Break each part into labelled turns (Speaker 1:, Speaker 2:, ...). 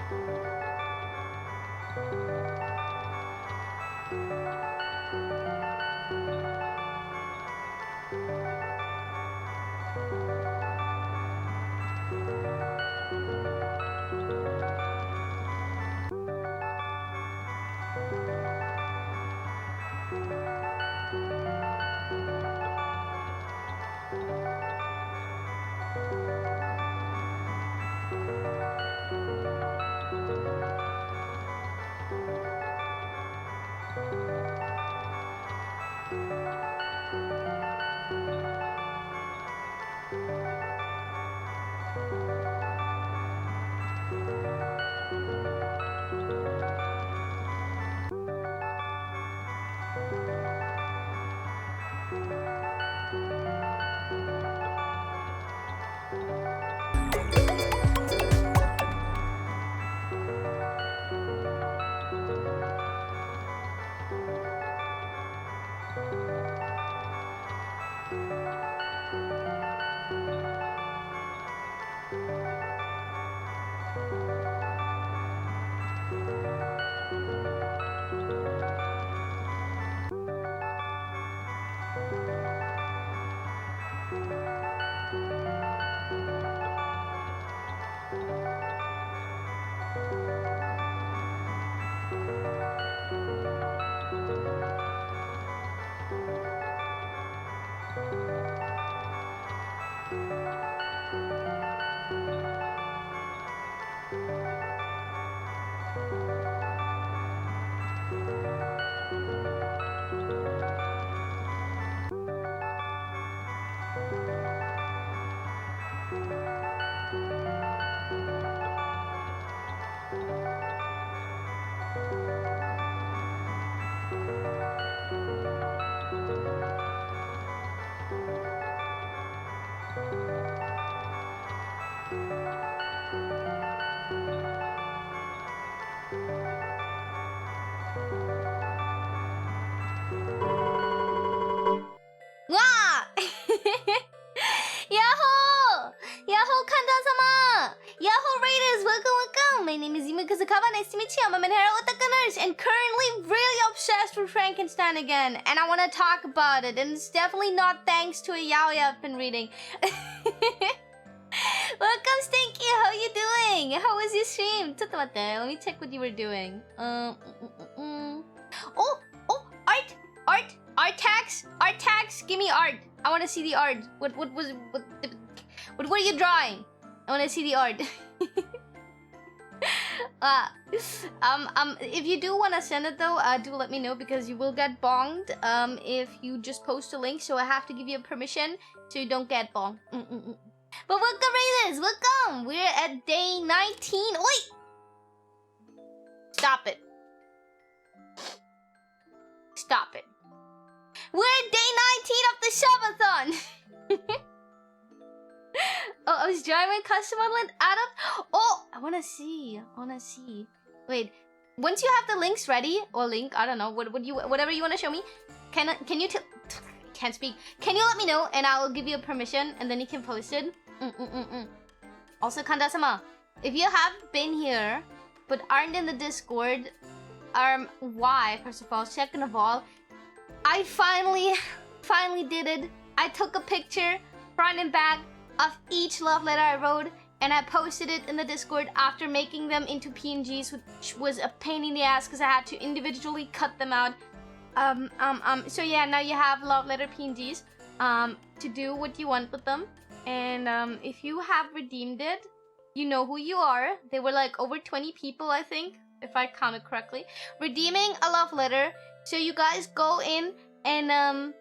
Speaker 1: は Kanja-sama! Yahoo Raiders, welcome! My name is Yumikazukawa, nice to meet you. I'm a Manhero Otaku nurse and currently really obsessed with Frankenstein again. And I want to talk about it, and it's definitely not thanks to a yaoi I've been reading. Welcome, Stinky! How you doing? How was your stream? Let me check what you were doing. Art tags! Give me art! I want to see the art. What are you drawing? I want to see the art. If you do want to send it though, do let me know because you will get bonged if you just post a link. So I have to give you permission so you don't get bonged. But welcome, Raiders! Welcome! We're at day 19. Wait! Stop it. Stop it. We're at day 19 of the Subathon! Oh, I was driving custom modeling out of... Oh, I wanna see. Wait, once you have the links ready, or link, I don't know, whatever you wanna show me, can you can't speak. Can you let me know and I will give you a permission and then you can post it? Also, Kanja-sama, if you have been here but aren't in the Discord, why? First of all, second of all, I finally did it. I took a picture, front and back, of each love letter I wrote, and I posted it in the Discord after making them into PNGs, which was a pain in the ass because I had to individually cut them out. So yeah, now you have love letter PNGs to do what you want with them. And if you have redeemed it, you know who you are. There were like over 20 people, I think, if I counted correctly, redeeming a love letter. So you guys go in and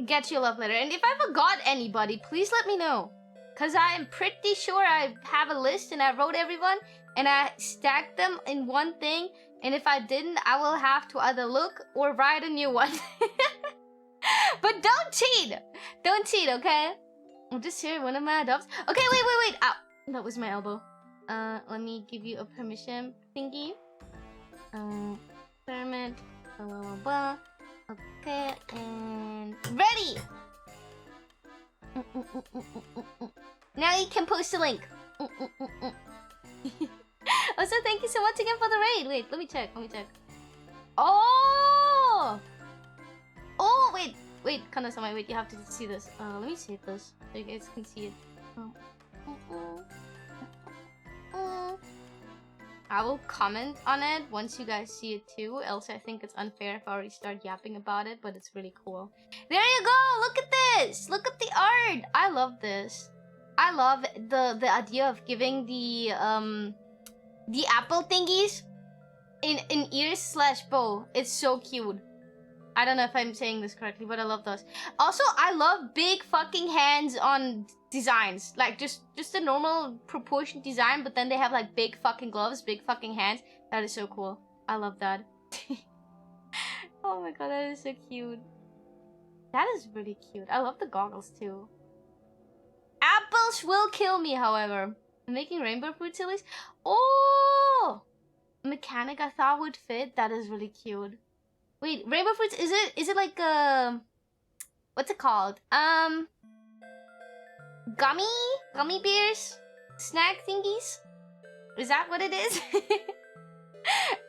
Speaker 1: get your love letter. And if I forgot anybody, please let me know, because I am pretty sure I have a list and I wrote everyone and I stacked them in one thing, and if I didn't, I will have to either look or write a new one. But don't cheat, okay? I'm just here, one of my adopts. Okay, wait. Ow, that was my elbow. Let me give you a permission thingy. Permit, blah blah blah. Okay, and ready! Now you can post a link. Also, thank you so much again for the raid. Wait, let me check. Oh, wait, Kanja-sama, wait, you have to see this. Let me save this so you guys can see it. I will comment on it once you guys see it too, else I think it's unfair if I already start yapping about it, but it's really cool. There you go! Look at this! Look at the art! I love this. I love the idea of giving the apple thingies in ears slash bow. It's so cute. I don't know if I'm saying this correctly, but I love those. Also, I love big fucking hands on designs. Like, just a normal proportion design, but then they have, like, big fucking gloves, big fucking hands. That is so cool. I love that. Oh my god, that is so cute. That is really cute. I love the goggles, too. Apples will kill me, however. I'm making rainbow fruit chilies. Oh! A mechanic I thought would fit. That is really cute. Wait, rainbow fruits, is it like what's it called? Gummy bears? Snack thingies? Is that what it is?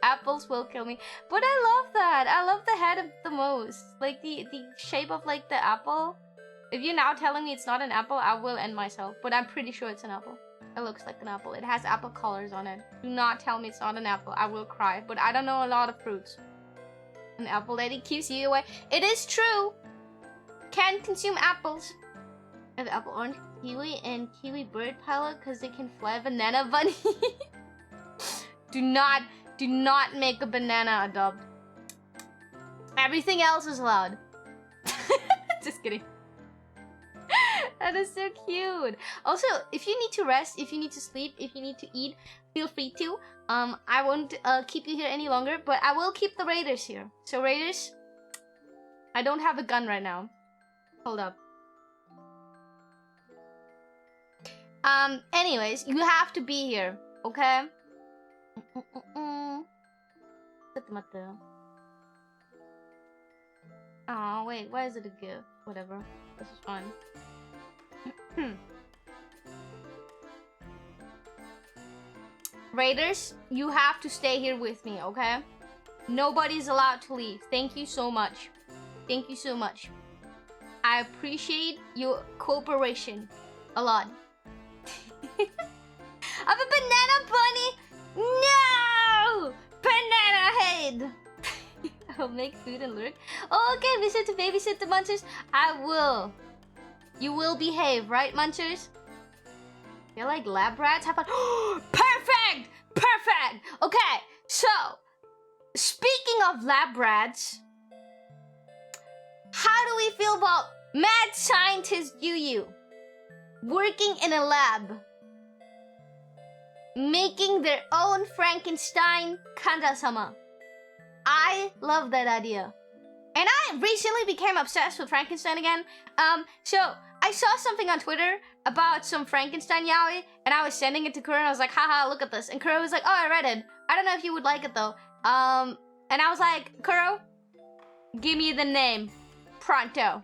Speaker 1: Apples will kill me. But I love that. I love the head the most. Like the shape of like the apple. If you're now telling me it's not an apple, I will end myself. But I'm pretty sure it's an apple. It looks like an apple. It has apple colors on it. Do not tell me it's not an apple. I will cry. But I don't know a lot of fruits. An apple lady keeps you away. It is true. Can't consume apples. I have apple, orange, kiwi, and kiwi bird pilot because they can fly. Banana bunny. Do not make a banana adopt. Everything else is allowed. Just kidding. That is so cute. Also, if you need to rest, if you need to sleep, if you need to eat, feel free to. I won't keep you here any longer, but I will keep the raiders here. So raiders, I don't have a gun right now. Hold up. Anyways, you have to be here, okay? Oh, wait, why is it a gift? Whatever, this is fun. Raiders, you have to stay here with me, okay? Nobody's allowed to leave. Thank you so much. Thank you so much. I appreciate your cooperation a lot. I'm a banana bunny! No! Banana head! I'll make food and lurk. Oh, okay, visit to babysit the munchers. I will. You will behave, right, munchers? You're like lab rats? Have fun. Perfect! Perfect! Okay, so, speaking of lab rats, how do we feel about mad scientist Yuyu working in a lab, making their own Frankenstein Kanja-sama? I love that idea. And I recently became obsessed with Frankenstein again. So I saw something on Twitter about some Frankenstein yaoi, and I was sending it to Kuro, and I was like, haha, look at this. And Kuro was like, oh, I read it. I don't know if you would like it, though. And I was like, Kuro, give me the name. Pronto.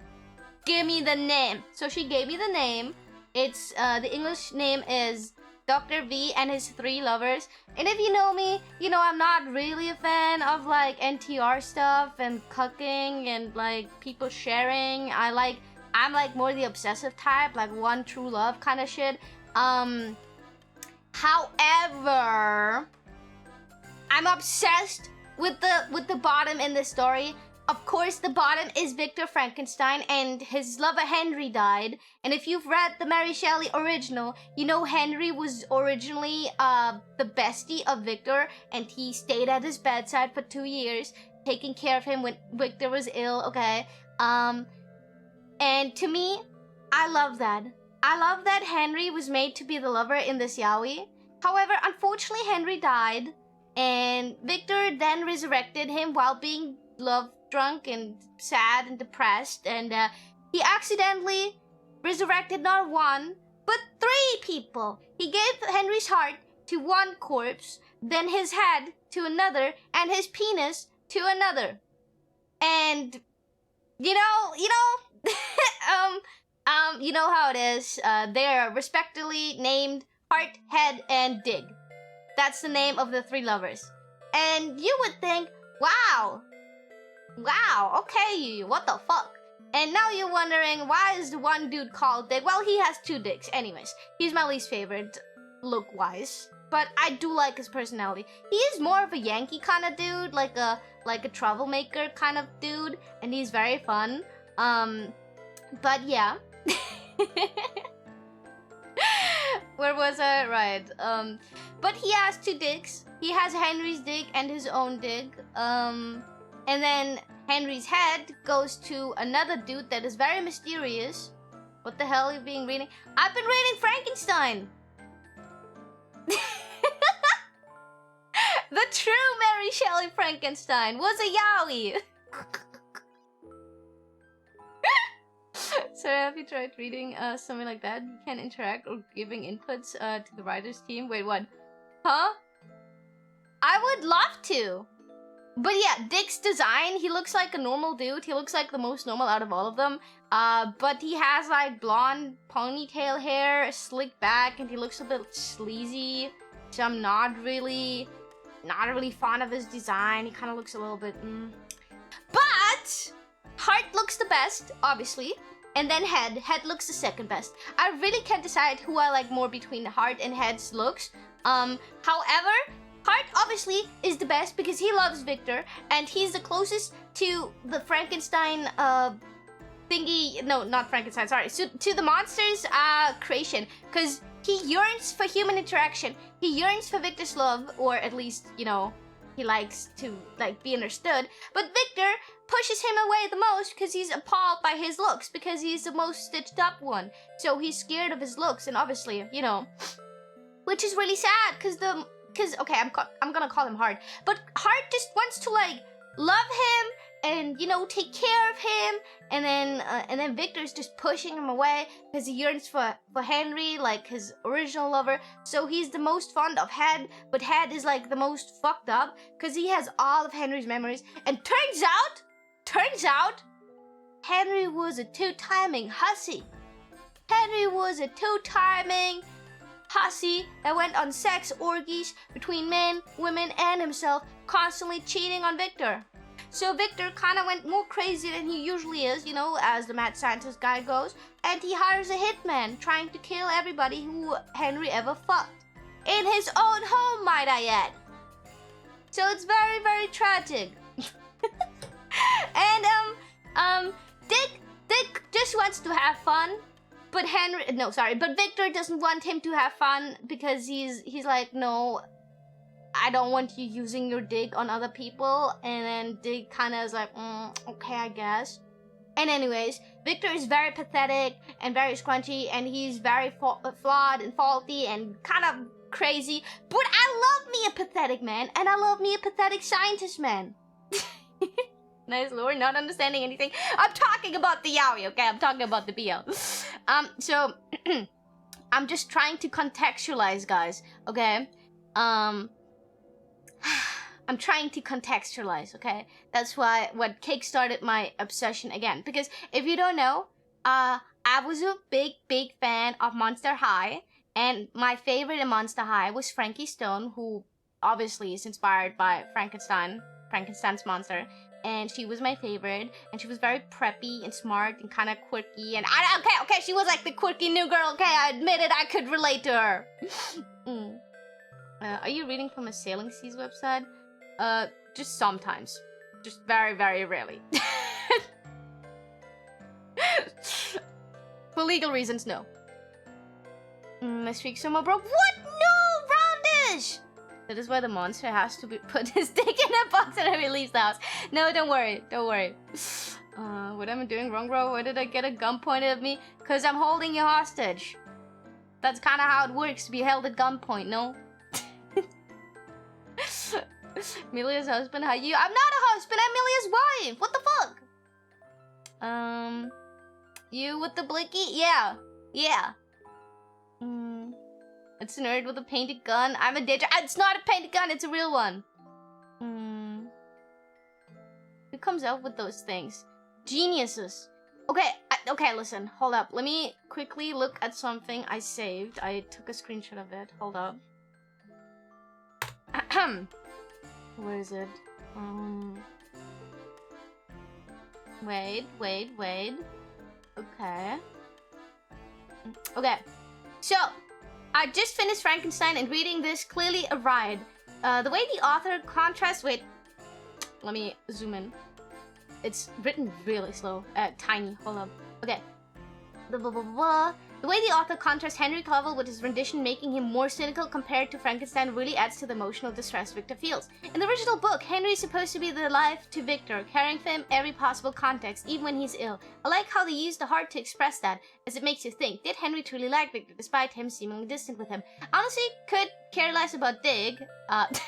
Speaker 1: Give me the name. So she gave me the name. It's, the English name is Dr. V and his 3 lovers. And if you know me, you know I'm not really a fan of, like, NTR stuff and cucking and, like, people sharing. I'm, like, more the obsessive type, like, one true love kind of shit. However, I'm obsessed with the bottom in this story. Of course, the bottom is Victor Frankenstein, and his lover Henry died. And if you've read the Mary Shelley original, you know Henry was originally the bestie of Victor, and he stayed at his bedside for 2 years, taking care of him when Victor was ill, okay? And to me, I love that. I love that Henry was made to be the lover in this yaoi. However, unfortunately, Henry died, and Victor then resurrected him while being love-drunk and sad and depressed, and he accidentally resurrected not 1, but 3 people. He gave Henry's heart to 1 corpse, then his head to another, and his penis to another. And, you know, you know how it is. They are respectively named Heart, Head, and Dig. That's the name of the 3 lovers. And you would think, wow, okay, what the fuck? And now you're wondering, why is the one dude called Dig? Well, he has 2 dicks. Anyways, he's my least favorite, look-wise. But I do like his personality. He is more of a Yankee kind of dude, like a troublemaker kind of dude, and he's very fun. But yeah. Where was I? Right. But he has 2 dicks. he has Henry's dig and his own dig. And then Henry's head goes to another dude that is very mysterious. What the hell are you being reading? I've been reading Frankenstein. The true Mary Shelley Frankenstein was a yaoi. So have you tried reading something like that? You can interact or giving inputs to the writers team. Wait, what? Huh? I would love to. But yeah, Dick's design, he looks like a normal dude. He looks like the most normal out of all of them. But he has like blonde ponytail hair, slick back, and he looks a bit sleazy. So I'm not really fond of his design. He kind of looks a little bit But Heart looks the best, obviously. And then Head. Head looks the second best. I really can't decide who I like more between Heart and Head's looks. However, Heart obviously is the best because he loves Victor and he's the closest to the Frankenstein thingy. No, not Frankenstein, sorry. To the monster's creation, because he yearns for human interaction. He yearns for Victor's love, or at least, you know, he likes to like be understood. But Victor pushes him away the most because he's appalled by his looks, because he's the most stitched up one. So he's scared of his looks, and obviously, you know, which is really sad because okay, I'm gonna call him Heart, but Heart just wants to like love him and, you know, take care of him, and then Victor's just pushing him away because he yearns for Henry, like his original lover. So he's the most fond of Head, but Head is like the most fucked up because he has all of Henry's memories. And turns out, Henry was a two-timing hussy. Henry was a two-timing hussy that went on sex orgies between men, women, and himself, constantly cheating on Victor. So Victor kind of went more crazy than he usually is, you know, as the mad scientist guy goes, and he hires a hitman trying to kill everybody who Henry ever fucked. In his own home, might I add. So it's very, very tragic. And, Dick just wants to have fun. But Victor doesn't want him to have fun because he's like, no, I don't want you using your dig on other people. And then Dick kind of is like, okay, I guess. And anyways, Victor is very pathetic and very scrunchy, and he's very flawed and faulty and kind of crazy. But I love me a pathetic man, and I love me a pathetic scientist man. Nice lore, not understanding anything. I'm talking about the yaoi, okay? I'm talking about the BL. So I'm just trying to contextualize, guys, okay? I'm trying to contextualize, okay? That's what kickstarted my obsession again. Because if you don't know, I was a big fan of Monster High, and my favorite in Monster High was Frankie Stone, who obviously is inspired by Frankenstein's monster. And she was my favorite, and she was very preppy and smart and kind of quirky, and okay, she was like the quirky new girl, okay, I admit it, I could relate to her. Are you reading from a Sailing Seas website? Just sometimes. Just very, very rarely. For legal reasons, no. My streak somehow broke. What? No, Roundish! That is why the monster has to put his dick in a box and he leaves the house. No, don't worry. What am I doing wrong, bro? Why did I get a gun pointed at me? Because I'm holding you hostage. That's kind of how it works to be held at gunpoint, no? Amelia's husband, how you? I'm not a husband, I'm Amelia's wife. What the fuck? You with the blicky? Yeah. It's a nerd with a painted gun. I'm a danger. It's not a painted gun, it's a real one. Who comes up with those things? Geniuses. Okay, listen, hold up. Let me quickly look at something I saved. I took a screenshot of it. Hold up. Where is it? Wait. Okay. So, I just finished Frankenstein, and reading this clearly a ride. The way the author contrasts with... Let me zoom in. It's written really slow. Tiny. Hold up. Okay. The way the author contrasts Henry Cavill with his rendition, making him more cynical compared to Frankenstein, really adds to the emotional distress Victor feels. In the original book, Henry is supposed to be the life to Victor, caring for him every possible context, even when he's ill. I like how they use the heart to express that, as it makes you think, did Henry truly like Victor, despite him seemingly distant with him? Honestly, could care less about Dig, but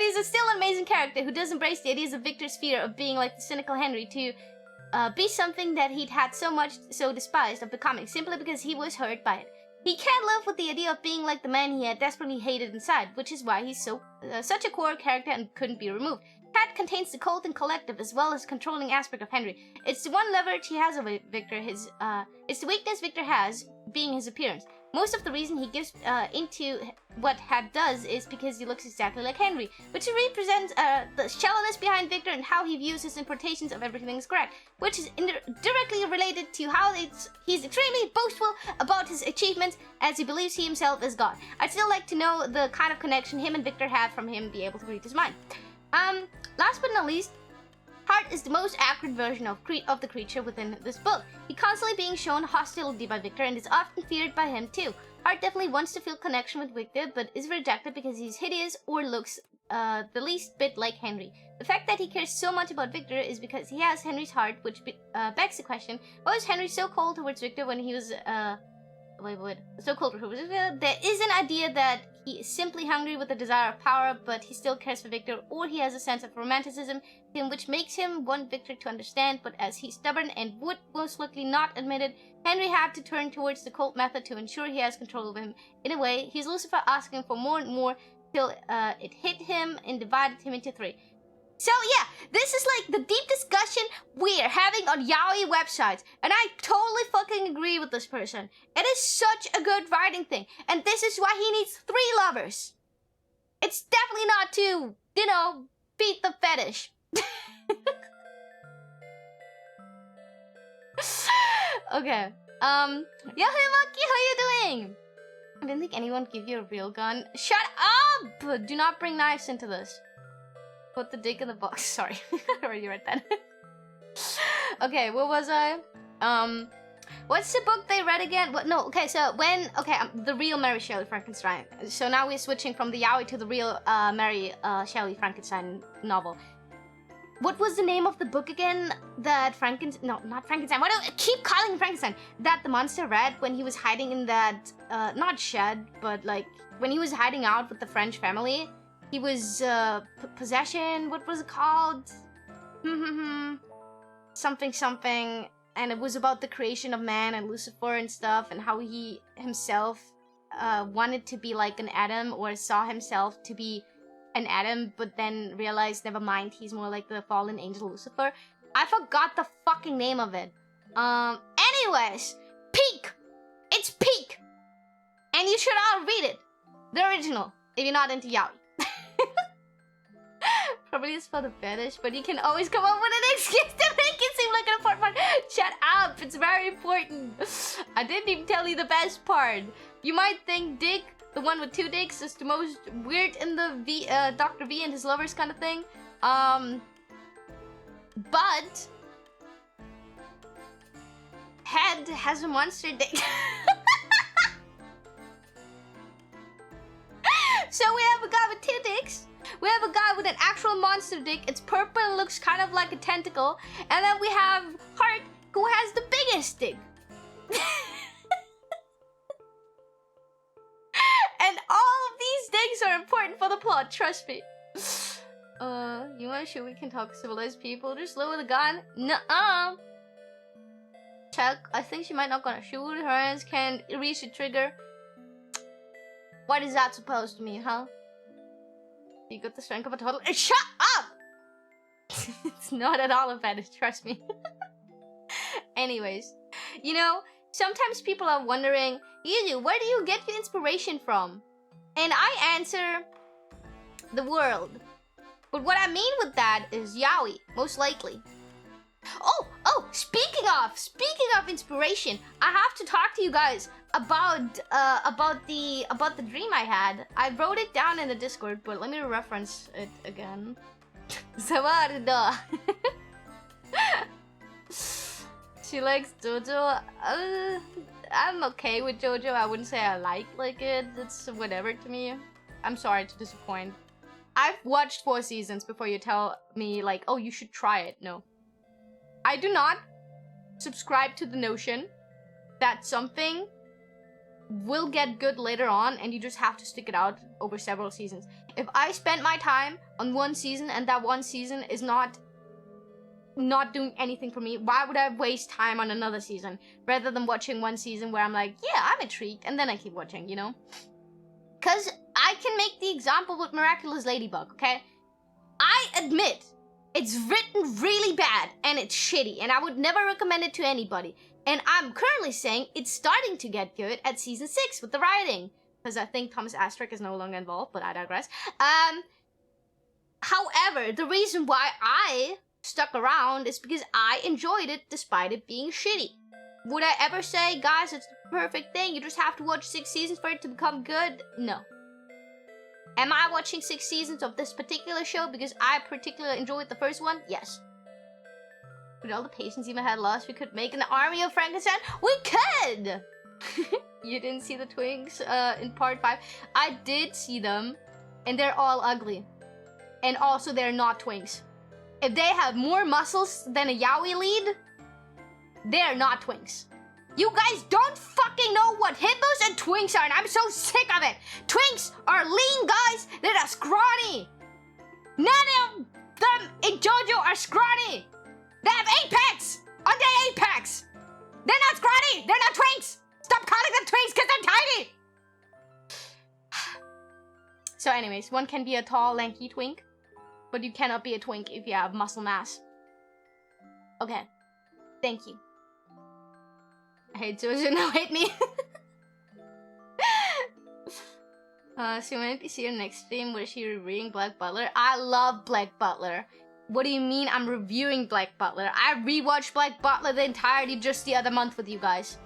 Speaker 1: he's a still an amazing character who does embrace the ideas of Victor's fear of being like the cynical Henry to be something that he'd had so much so despised of becoming, simply because he was hurt by it. He can't live with the idea of being like the man he had desperately hated inside, which is why he's such a core character and couldn't be removed. Cat contains the cold and collective as well as controlling aspect of Henry. It's the one leverage he has over Victor, it's the weakness Victor has, being his appearance. Most of the reason he gives into what Hat does is because he looks exactly like Henry, which represents the shallowness behind Victor and how he views his interpretations of everything is correct, which is directly related to how he's extremely boastful about his achievements as he believes he himself is God. I'd still like to know the kind of connection him and Victor have from him be able to read his mind. Last but not least, Hart is the most accurate version of the creature within this book. He's constantly being shown hostility by Victor and is often feared by him too. Hart definitely wants to feel connection with Victor, but is rejected because he's hideous or looks the least bit like Henry. The fact that he cares so much about Victor is because he has Henry's heart, which begs the question, why was Henry so cold towards Victor when he was so cold towards Victor? There is an idea that he is simply hungry with a desire of power, but he still cares for Victor, or he has a sense of romanticism in which makes him want Victor to understand, but as he's stubborn and would most likely not admit it, Henry had to turn towards the cold method to ensure he has control of him. In a way, he's Lucifer asking for more and more till it hit him and divided him into three. So yeah, this is like the deep discussion we're having on yaoi websites, and I totally fucking agree with this person. It is such a good writing thing, and this is why he needs 3 lovers. It's definitely not to, you know, beat the fetish. Okay, Yahimaki, how you doing? I didn't think anyone would give you a real gun. Shut up! Do not bring knives into this. Put the dick in the box. Sorry, I already read that. Okay, what was I? What's the book they read again? What? No, okay, so the real Mary Shelley Frankenstein. So now we're switching from the yaoi to the real Mary Shelley Frankenstein novel. What was the name of the book again? That not Frankenstein. Why do I keep calling him Frankenstein? That the monster read when he was hiding in that, not shed, but like when he was hiding out with the French family. He was, possession, what was it called? Something, and it was about the creation of man and Lucifer and stuff, and how he himself, wanted to be like an Adam, or saw himself to be an Adam, but then realized, never mind, he's more like the fallen angel Lucifer. I forgot the fucking name of it. Anyways, Peak! It's Peak! And you should all read it. The original, if you're not into yaoi. Probably it's for the fetish, but you can always come up with an excuse to make it seem like an important part. Shut up, it's very important. I didn't even tell you the best part. You might think Dick, the one with 2 dicks, is the most weird in the Dr. V and his lovers kind of thing. But Head has a monster dick. So we have a guy with 2 dicks. We have a guy with an actual monster dick. It's purple and looks kind of like a tentacle. And then we have Hart, who has the biggest dick. And all of these dicks are important for the plot, trust me. You wanna shoot? We can talk to civilized people. Just lower the gun. Nuh-uh. Check. I think she might not gonna shoot. Her hands can't reach the trigger. What is that supposed to mean, huh? You got the strength of a toddler. Shut up! It's not at all a fetish, trust me. Anyways, you know, sometimes people are wondering, Yuyu, where do you get your inspiration from? And I answer, the world. But what I mean with that is yaoi, most likely. Oh, speaking of inspiration, I have to talk to you guys about the dream I had. I wrote it down in the Discord, but let me reference it again. She likes JoJo. I'm okay with JoJo. I wouldn't say I like it. It's whatever to me. I'm sorry to disappoint. I've watched 4 seasons before you tell me like, oh, you should try it. No. I do not subscribe to the notion that something will get good later on and you just have to stick it out over several seasons. If I spent my time on 1 season and that 1 season is not doing anything for me, why would I waste time on another season rather than watching 1 season where I'm like, yeah, I'm intrigued, and then I keep watching, you know? Because I can make the example with Miraculous Ladybug, okay? I admit it's written really bad and it's shitty and I would never recommend it to anybody. And I'm currently saying it's starting to get good at season 6 with the writing. Because I think Thomas Astruc is no longer involved, but I digress. However, the reason why I stuck around is because I enjoyed it despite it being shitty. Would I ever say, guys, it's the perfect thing, you just have to watch 6 seasons for it to become good? No. Am I watching 6 seasons of this particular show because I particularly enjoyed the first one? Yes. With all the patience Eva had lost, we could make an army of Frankenstein? We could! You didn't see the twinks in part 5? I did see them, and they're all ugly. And also, they're not twinks. If they have more muscles than a yaoi lead, they're not twinks. You guys don't fucking know what hippos and twinks are, and I'm so sick of it. Twinks are lean guys that are scrawny. None of them in JoJo are scrawny. They have apex on their apex. They're not scrawny. They're not twinks. Stop calling them twinks because they're tiny. So anyways, one can be a tall, lanky twink, but you cannot be a twink if you have muscle mass. Okay. Thank you. I hate JoJo, no hate me. So when did you see your next stream? Was she reviewing Black Butler? I love Black Butler. What do you mean I'm reviewing Black Butler? I rewatched Black Butler the entirety just the other month with you guys.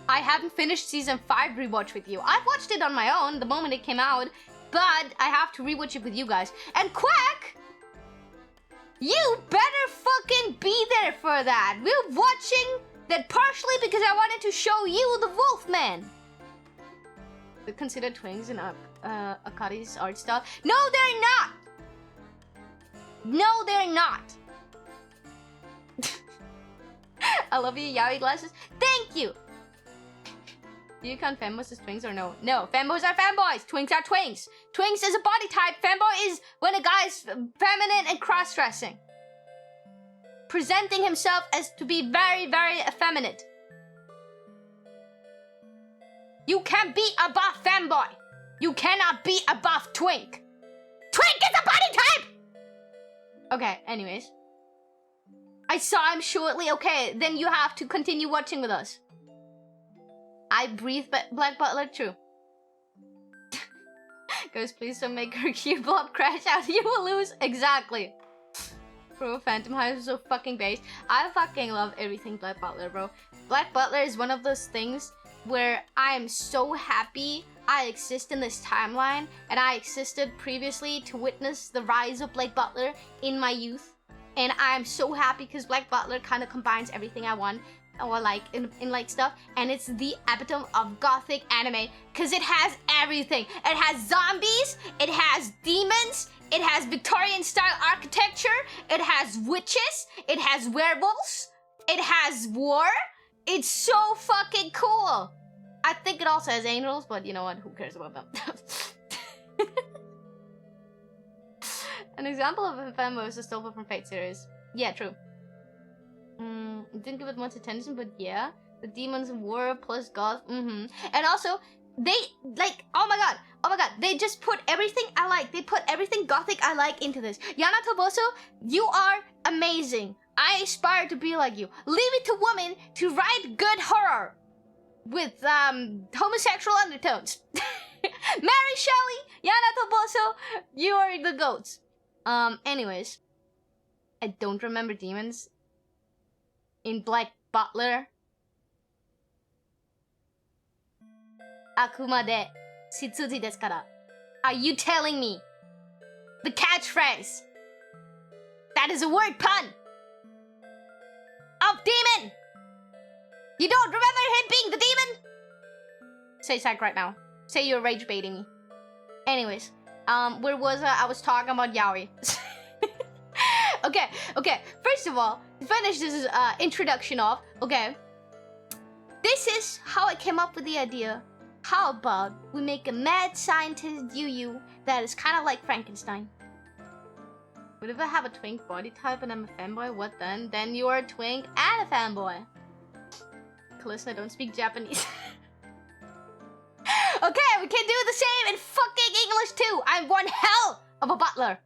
Speaker 1: I haven't finished season 5 rewatch with you. I watched it on my own the moment it came out, but I have to rewatch it with you guys. And Quack! You better fucking be there for that. We're watching that partially because I wanted to show you the Wolfman. They're considered twins in Akari's art style. No, they're not! No, they're not! I love you, yaoi glasses. Thank you! Do you count femboys as twins or no? No, femboys are femboys, twinks are twinks. Twinks is a body type, femboy is when a guy's feminine and cross-dressing. Presenting himself as to be very, very effeminate. You can be above femboy. You cannot be above twink. Twink is a body type! Okay, anyways. I saw him shortly. Okay, then you have to continue watching with us. I breathe Black Butler, true. Guys, please don't make her cube blob crash out. You will lose. Exactly. Bro, Phantom Hive is so fucking based. I fucking love everything Black Butler, bro. Black Butler is one of those things where I am so happy I exist in this timeline, and I existed previously to witness the rise of Black Butler in my youth. And I'm so happy because Black Butler kind of combines everything I want or like in like stuff, and it's the epitome of gothic anime because it has everything. It has zombies, it has demons, it has Victorian style architecture, it has witches, it has werewolves, it has war. It's so fucking cool. I think it also has angels, but you know what? Who cares about them? An example of a fembo is the Stolper from Fate series. Yeah, true. Didn't give it much attention, but yeah. The demons of war plus goth. And also, they, like, oh my god, they just put everything I like. They put everything gothic I like into this. Yana Toboso, you are amazing. I aspire to be like you. Leave it to women to write good horror with homosexual undertones. Mary Shelley, Yana Toboso, you are the goats. Anyways, I don't remember demons in Black Butler. Akumade shitsuji desu kara. Are you telling me the catchphrase that is a word pun off, demon! You don't remember him being the demon? Say psych right now. Say you're rage baiting me. Anyways, where was I? I was talking about yaoi. Okay. First of all, to finish this introduction off, okay. This is how I came up with the idea. How about we make a mad scientist Yuyu that is kind of like Frankenstein? What if I have a twink body type and I'm a fanboy? What then? Then you are a twink and a fanboy. Listen, I don't speak Japanese. Okay, we can do the same in fucking English too. I'm one hell of a butler.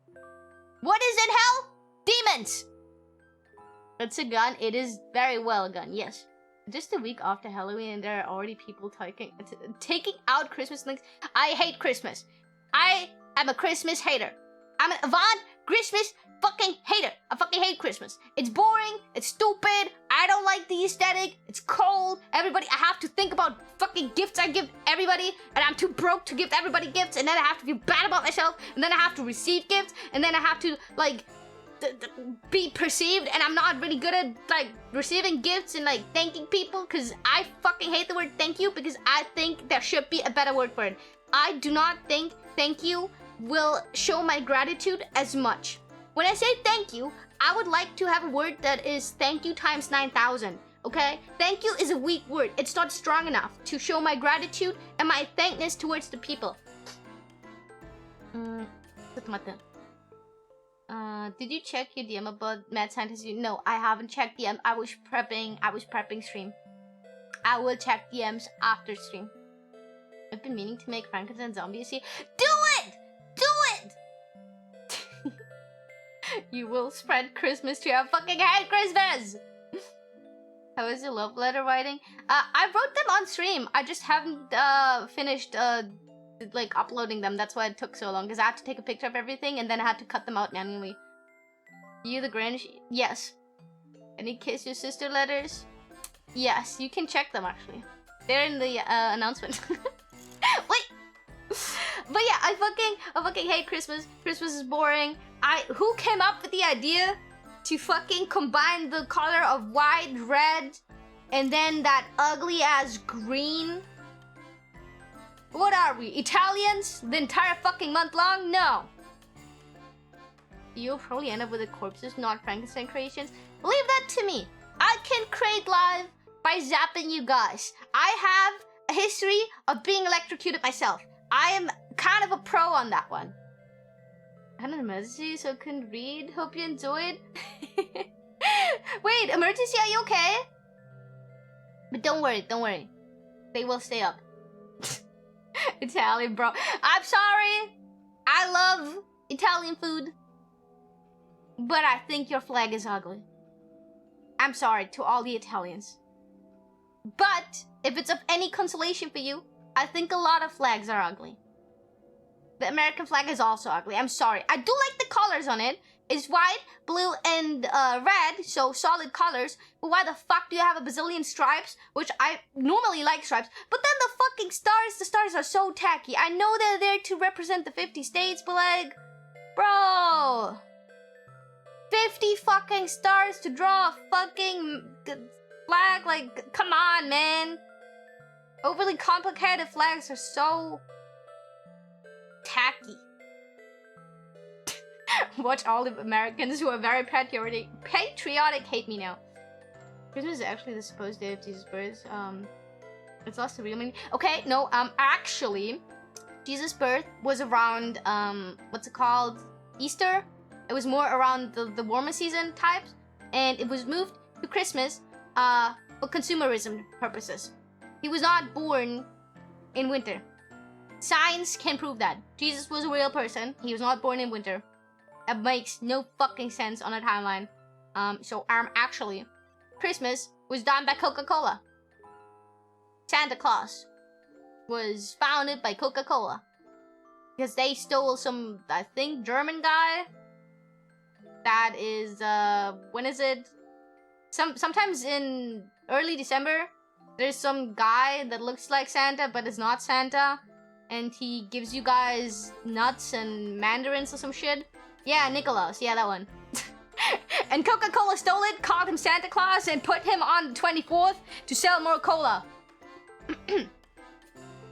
Speaker 1: What is in hell? Demons. It's a gun. It is very well a gun, yes. Just a week after Halloween and there are already people taking out Christmas things. I hate Christmas. I am a Christmas hater. I'm an avant Christmas fucking hater. I fucking hate Christmas. It's boring. It's stupid. I don't like the aesthetic. It's cold. Everybody, I have to think about fucking gifts I give everybody. And I'm too broke to give everybody gifts. And then I have to feel bad about myself. And then I have to receive gifts. And then I have to, like, be perceived. And I'm not really good at, like, receiving gifts and, like, thanking people. Because I fucking hate the word thank you. Because I think there should be a better word for it. I do not think thank you will show my gratitude as much. When I say thank you, I would like to have a word that is thank you times 9,000, okay? Thank you is a weak word. It's not strong enough to show my gratitude and my thankness towards the people. Did you check your DM about Mad Scientist? No, I haven't checked DM. I was prepping stream. I will check DMs after stream. I've been meaning to make Frankenstein zombie. See, do it! Do it! You will spread Christmas tree. I fucking hate Christmas! How is your love letter writing? I wrote them on stream. I just haven't finished like uploading them. That's why it took so long. Because I had to take a picture of everything and then I had to cut them out manually. You the Grinch? Yes. Any kiss your sister letters? Yes, you can check them actually. They're in the announcement. Wait! But yeah, I fucking hate Christmas. Christmas is boring. Who came up with the idea to fucking combine the color of white, red, and then that ugly ass green? What are we, Italians? The entire fucking month long? No. You'll probably end up with the corpses, not Frankenstein creations. Leave that to me. I can create live by zapping you guys. I have a history of being electrocuted myself. I am kind of a pro on that one. I had an emergency, so I couldn't read. Hope you enjoyed. Wait, emergency, are you okay? But don't worry. They will stay up. Italian, bro. I'm sorry. I love Italian food. But I think your flag is ugly. I'm sorry to all the Italians. But if it's of any consolation for you, I think a lot of flags are ugly. The American flag is also ugly. I'm sorry. I do like the colors on it. It's white, blue, and red, so solid colors. But why the fuck do you have a bazillion stripes? Which I normally like stripes. But then the fucking stars, the stars are so tacky. I know they're there to represent the 50 states, but like, bro. 50 fucking stars to draw a fucking flag? Like, come on, man. Overly complicated flags are so tacky. Watch all the Americans who are very patriotic hate me now. Christmas is actually the supposed day of Jesus' birth. It's lost the real meaning. Okay, no, actually, Jesus' birth was around, what's it called? Easter? It was more around the warmer season types. And it was moved to Christmas, for consumerism purposes. He was not born in winter. Science can prove that. Jesus was a real person. He was not born in winter. That makes no fucking sense on a timeline. So actually, Christmas was done by Coca-Cola. Santa Claus was founded by Coca-Cola. Because they stole some, I think, German guy. That is, when is it? Sometimes in early December, there's some guy that looks like Santa, but is not Santa. And he gives you guys nuts and mandarins or some shit. Yeah, Nicholas. Yeah, that one. And Coca-Cola stole it, called him Santa Claus, and put him on the 24th to sell more cola.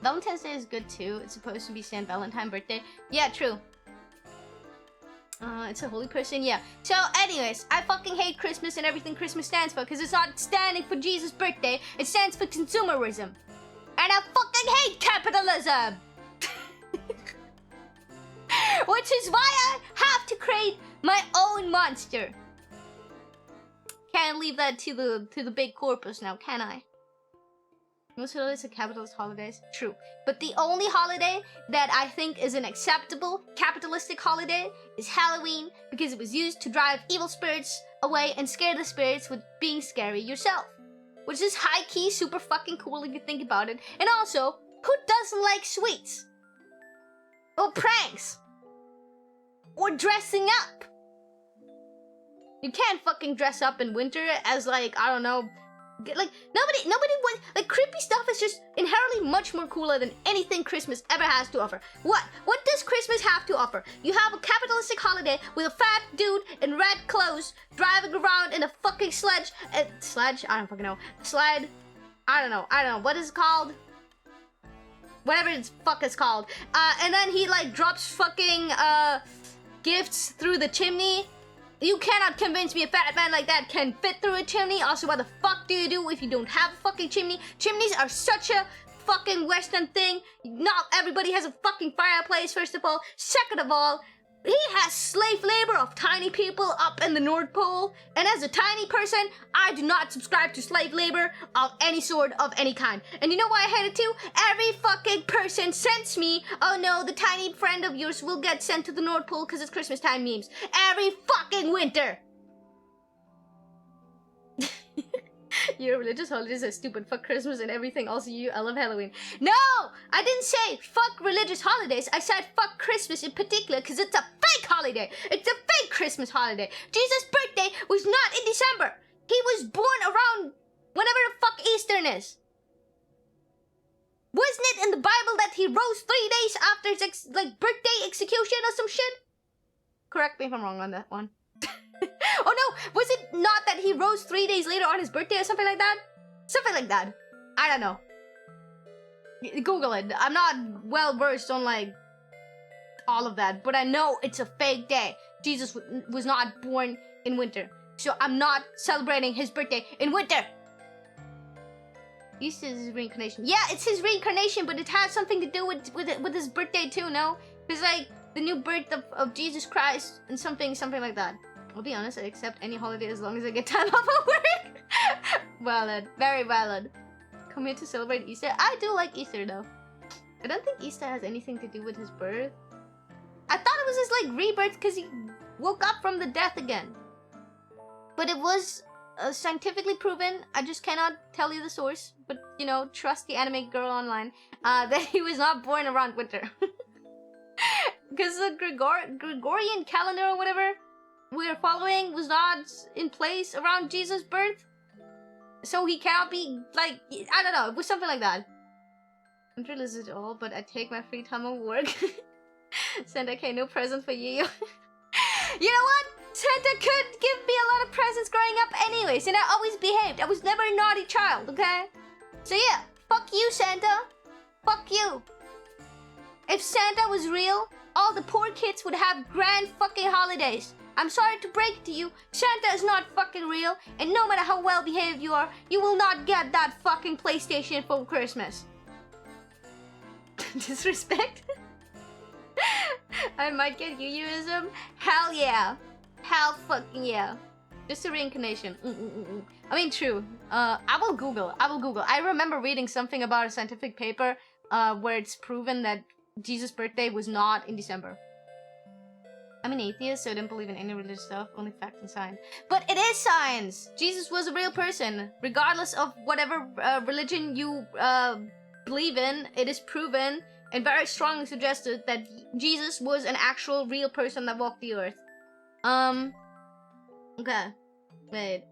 Speaker 1: Valentine's Day is good too. It's supposed to be Saint Valentine's birthday. Yeah, true. It's a holy person, yeah. So, anyways, I fucking hate Christmas and everything Christmas stands for, because it's not standing for Jesus' birthday. It stands for consumerism. And I fucking hate capitalism! Which is why I have to create my own monster. Can't leave that to the big corpus now, can I? Most holidays are capitalist holidays. True. But the only holiday that I think is an acceptable capitalistic holiday is Halloween, because it was used to drive evil spirits away and scare the spirits with being scary yourself. Which is high-key super fucking cool if you think about it. And also, who doesn't like sweets? Or pranks? Or dressing up? You can't fucking dress up in winter as like, I don't know, like nobody would, like creepy stuff is just inherently much more cooler than anything Christmas ever has to offer. What does Christmas have to offer? You have a capitalistic holiday with a fat dude in red clothes driving around in a fucking sledge. I don't fucking know. Sled. I don't know. What is it called? Whatever it's fuck is called. And then he like drops fucking gifts through the chimney. You cannot convince me a fat man like that can fit through a chimney. Also, what the fuck do you do if you don't have a fucking chimney? Chimneys are such a fucking Western thing. Not everybody has a fucking fireplace, first of all. Second of all, he has slave labor of tiny people up in the North Pole. And as a tiny person, I do not subscribe to slave labor of any sort, of any kind. And you know why I hate it too? Every fucking person sends me, oh no, the tiny friend of yours will get sent to the North Pole because it's Christmas time memes. Every fucking winter. Your religious holidays are stupid. Fuck Christmas and everything. Also, I love Halloween. No! I didn't say fuck religious holidays. I said fuck Christmas in particular because it's a fake holiday. It's a fake Christmas holiday. Jesus' birthday was not in December. He was born around whenever the fuck Eastern is. Wasn't it in the Bible that he rose 3 days after his birthday execution or some shit? Correct me if I'm wrong on that one. Oh no, was it not that he rose 3 days later on his birthday or something like that? Something like that. I don't know. Google it. I'm not well versed on like all of that, but I know it's a fake day. Jesus was not born in winter, so I'm not celebrating his birthday in winter. Easter is his reincarnation. Yeah, it's his reincarnation, but it has something to do with his birthday too, no? Because like the new birth of Jesus Christ and something like that. I'll be honest, I accept any holiday as long as I get time off of work. Valid. Very valid. Come here to celebrate Easter. I do like Easter though. I don't think Easter has anything to do with his birth. I thought it was his like rebirth because he woke up from the death again. But it was scientifically proven. I just cannot tell you the source. But you know, trust the anime girl online. That he was not born around winter. Because the Gregorian calendar or whatever we're following was not in place around Jesus' birth. So he cannot be, like, I don't know, it was something like that. I'm not realize it all, but I take my free time at work. Santa, okay, no present for you. You know what? Santa could give me a lot of presents growing up anyways, and I always behaved. I was never a naughty child, okay? So yeah, fuck you, Santa. Fuck you. If Santa was real, all the poor kids would have grand fucking holidays. I'm sorry to break it to you, Santa is not fucking real, and no matter how well behaved you are, you will not get that fucking PlayStation for Christmas. Disrespect? I might get Yuyuism? Hell yeah. Hell fucking yeah. Just a reincarnation. I mean, true. I will Google. I remember reading something about a scientific paper where it's proven that Jesus' birthday was not in December. I'm an atheist, so I don't believe in any religious stuff, only facts and science. But it is science! Jesus was a real person. Regardless of whatever religion you believe in, it is proven and very strongly suggested that Jesus was an actual real person that walked the earth. Okay. Wait.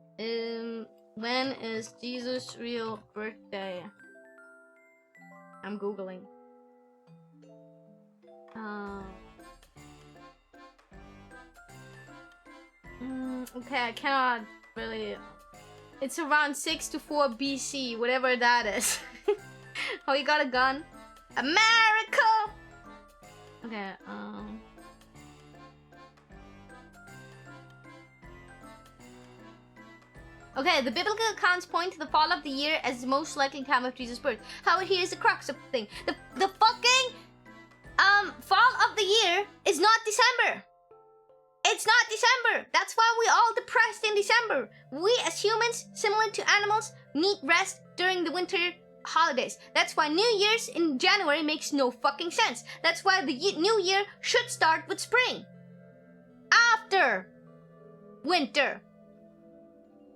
Speaker 1: When is Jesus' real birthday? I'm Googling. Okay, I cannot really... It's around 6 to 4 BC, whatever that is. Oh, you got a gun? America! Okay, Okay, the biblical accounts point to the fall of the year as the most likely time of Jesus' birth. However, here's the crux of the thing. The fucking fall of the year is not December. It's not December. That's why we're all depressed in December. We as humans, similar to animals, need rest during the winter holidays. That's why New Year's in January makes no fucking sense. That's why the new year should start with spring. After winter.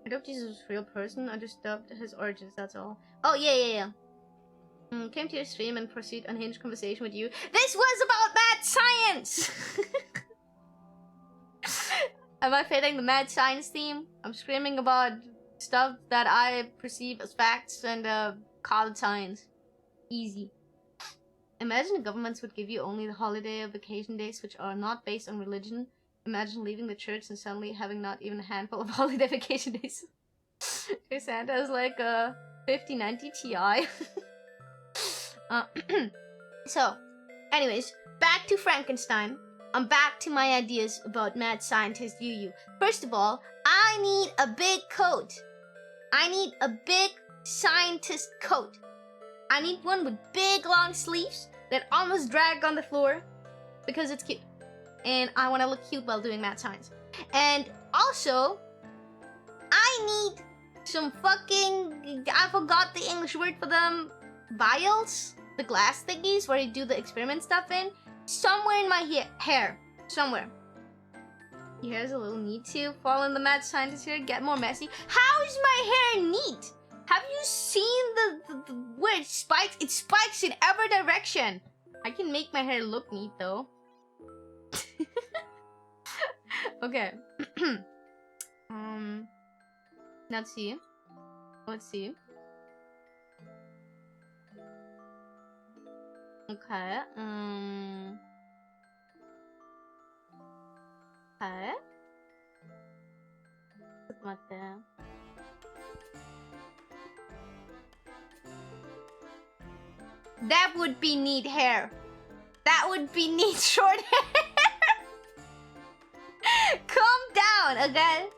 Speaker 1: I doubt Jesus was a real person. I just dubbed his origins, that's all. Oh, yeah. Came to your stream and proceed unhinged conversation with you. This was about mad science! Am I fitting the mad science theme? I'm screaming about stuff that I perceive as facts and call it science. Easy. Imagine the governments would give you only the holiday or vacation days which are not based on religion. Imagine leaving the church and suddenly having not even a handful of holiday vacation days. Your Santa is like a 5090 Ti. So, anyways, back to Frankenstein. I'm back to my ideas about mad scientist Yuyu. First of all, I need a big coat. I need a big scientist coat. I need one with big long sleeves that almost drag on the floor because it's cute. And I want to look cute while doing mad science. And also, I need some fucking... I forgot the English word for them. Vials? The glass thingies where you do the experiment stuff in. Somewhere in my hair. Somewhere. Your hair's a little neat too. Follow the mad scientist here. Get more messy. How is my hair neat? Have you seen the where it spikes? It spikes in every direction. I can make my hair look neat though. Okay. Let's see. Okay. Okay. That would be neat hair. That would be neat short hair. Calm down, okay?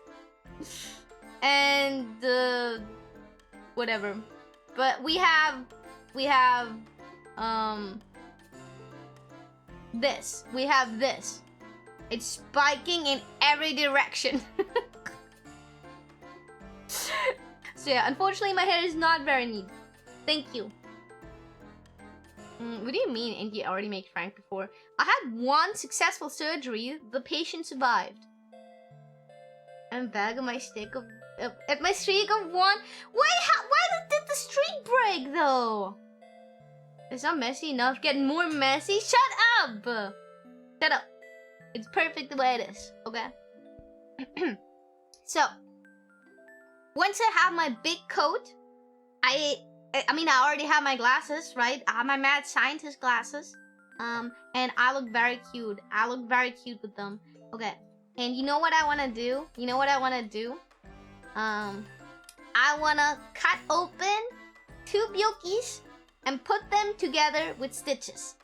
Speaker 1: And whatever. But we have this. We have this. It's spiking in every direction. So yeah, unfortunately my hair is not very neat. Thank you. What do you mean India already made Frank before? I had one successful surgery. The patient survived. I'm back on my streak of at my streak of one. Wait, why did the streak break though? It's not messy enough. Getting more messy. Shut up. Shut up. It's perfect the way it is. Okay. So once I have my big coat, I mean, I already have my glasses, right? I have my mad scientist glasses. And I look very cute. I look very cute with them. Okay. And you know what I want to do? I want to cut open 2 byokies and put them together with stitches.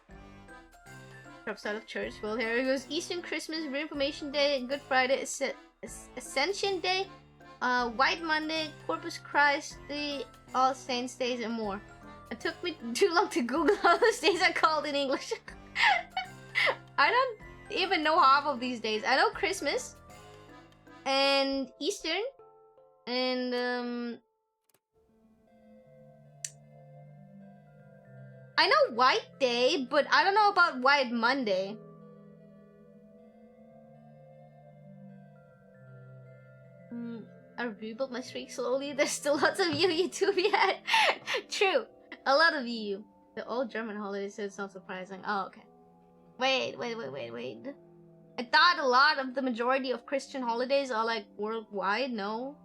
Speaker 1: Drops out of church. Well, here it goes. Eastern Christmas, Reformation Day, Good Friday, Ascension Day, White Monday, Corpus Christi, All Saints Days, and more. It took me too long to Google how those days are called in English. I don't even know half of these days. I know Christmas and Eastern and I know White Day, but I don't know about White Monday. I rebuilt my streak slowly. There's still lots of Yuyu to be had. True. A lot of Yuyu. The old German holidays, so it's not surprising. Oh, okay. Wait. I thought a lot of the majority of Christian holidays are like worldwide. No.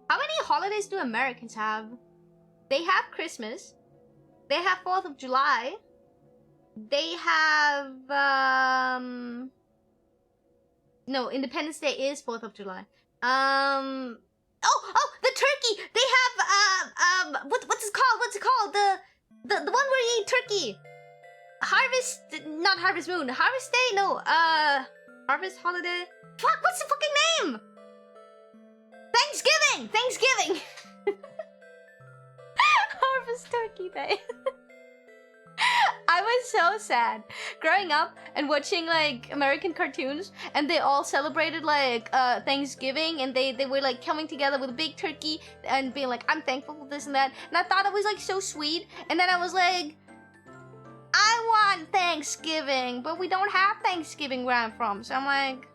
Speaker 1: How many holidays do Americans have? They have Christmas. They have 4th of July. They have No, Independence Day is 4th of July. Oh, the turkey! They have, what's it called? What's it called? The one where you eat turkey. Not Harvest Moon. Harvest Day? No, Harvest Holiday? Fuck, what's the fucking name? Thanksgiving! Harvest Turkey Day. I was so sad growing up and watching like American cartoons, and they all celebrated like Thanksgiving, and they were like coming together with a big turkey and being like, I'm thankful for this and that, and I thought it was like so sweet. And then I was like, I want Thanksgiving, but we don't have Thanksgiving where I'm from. So I'm like,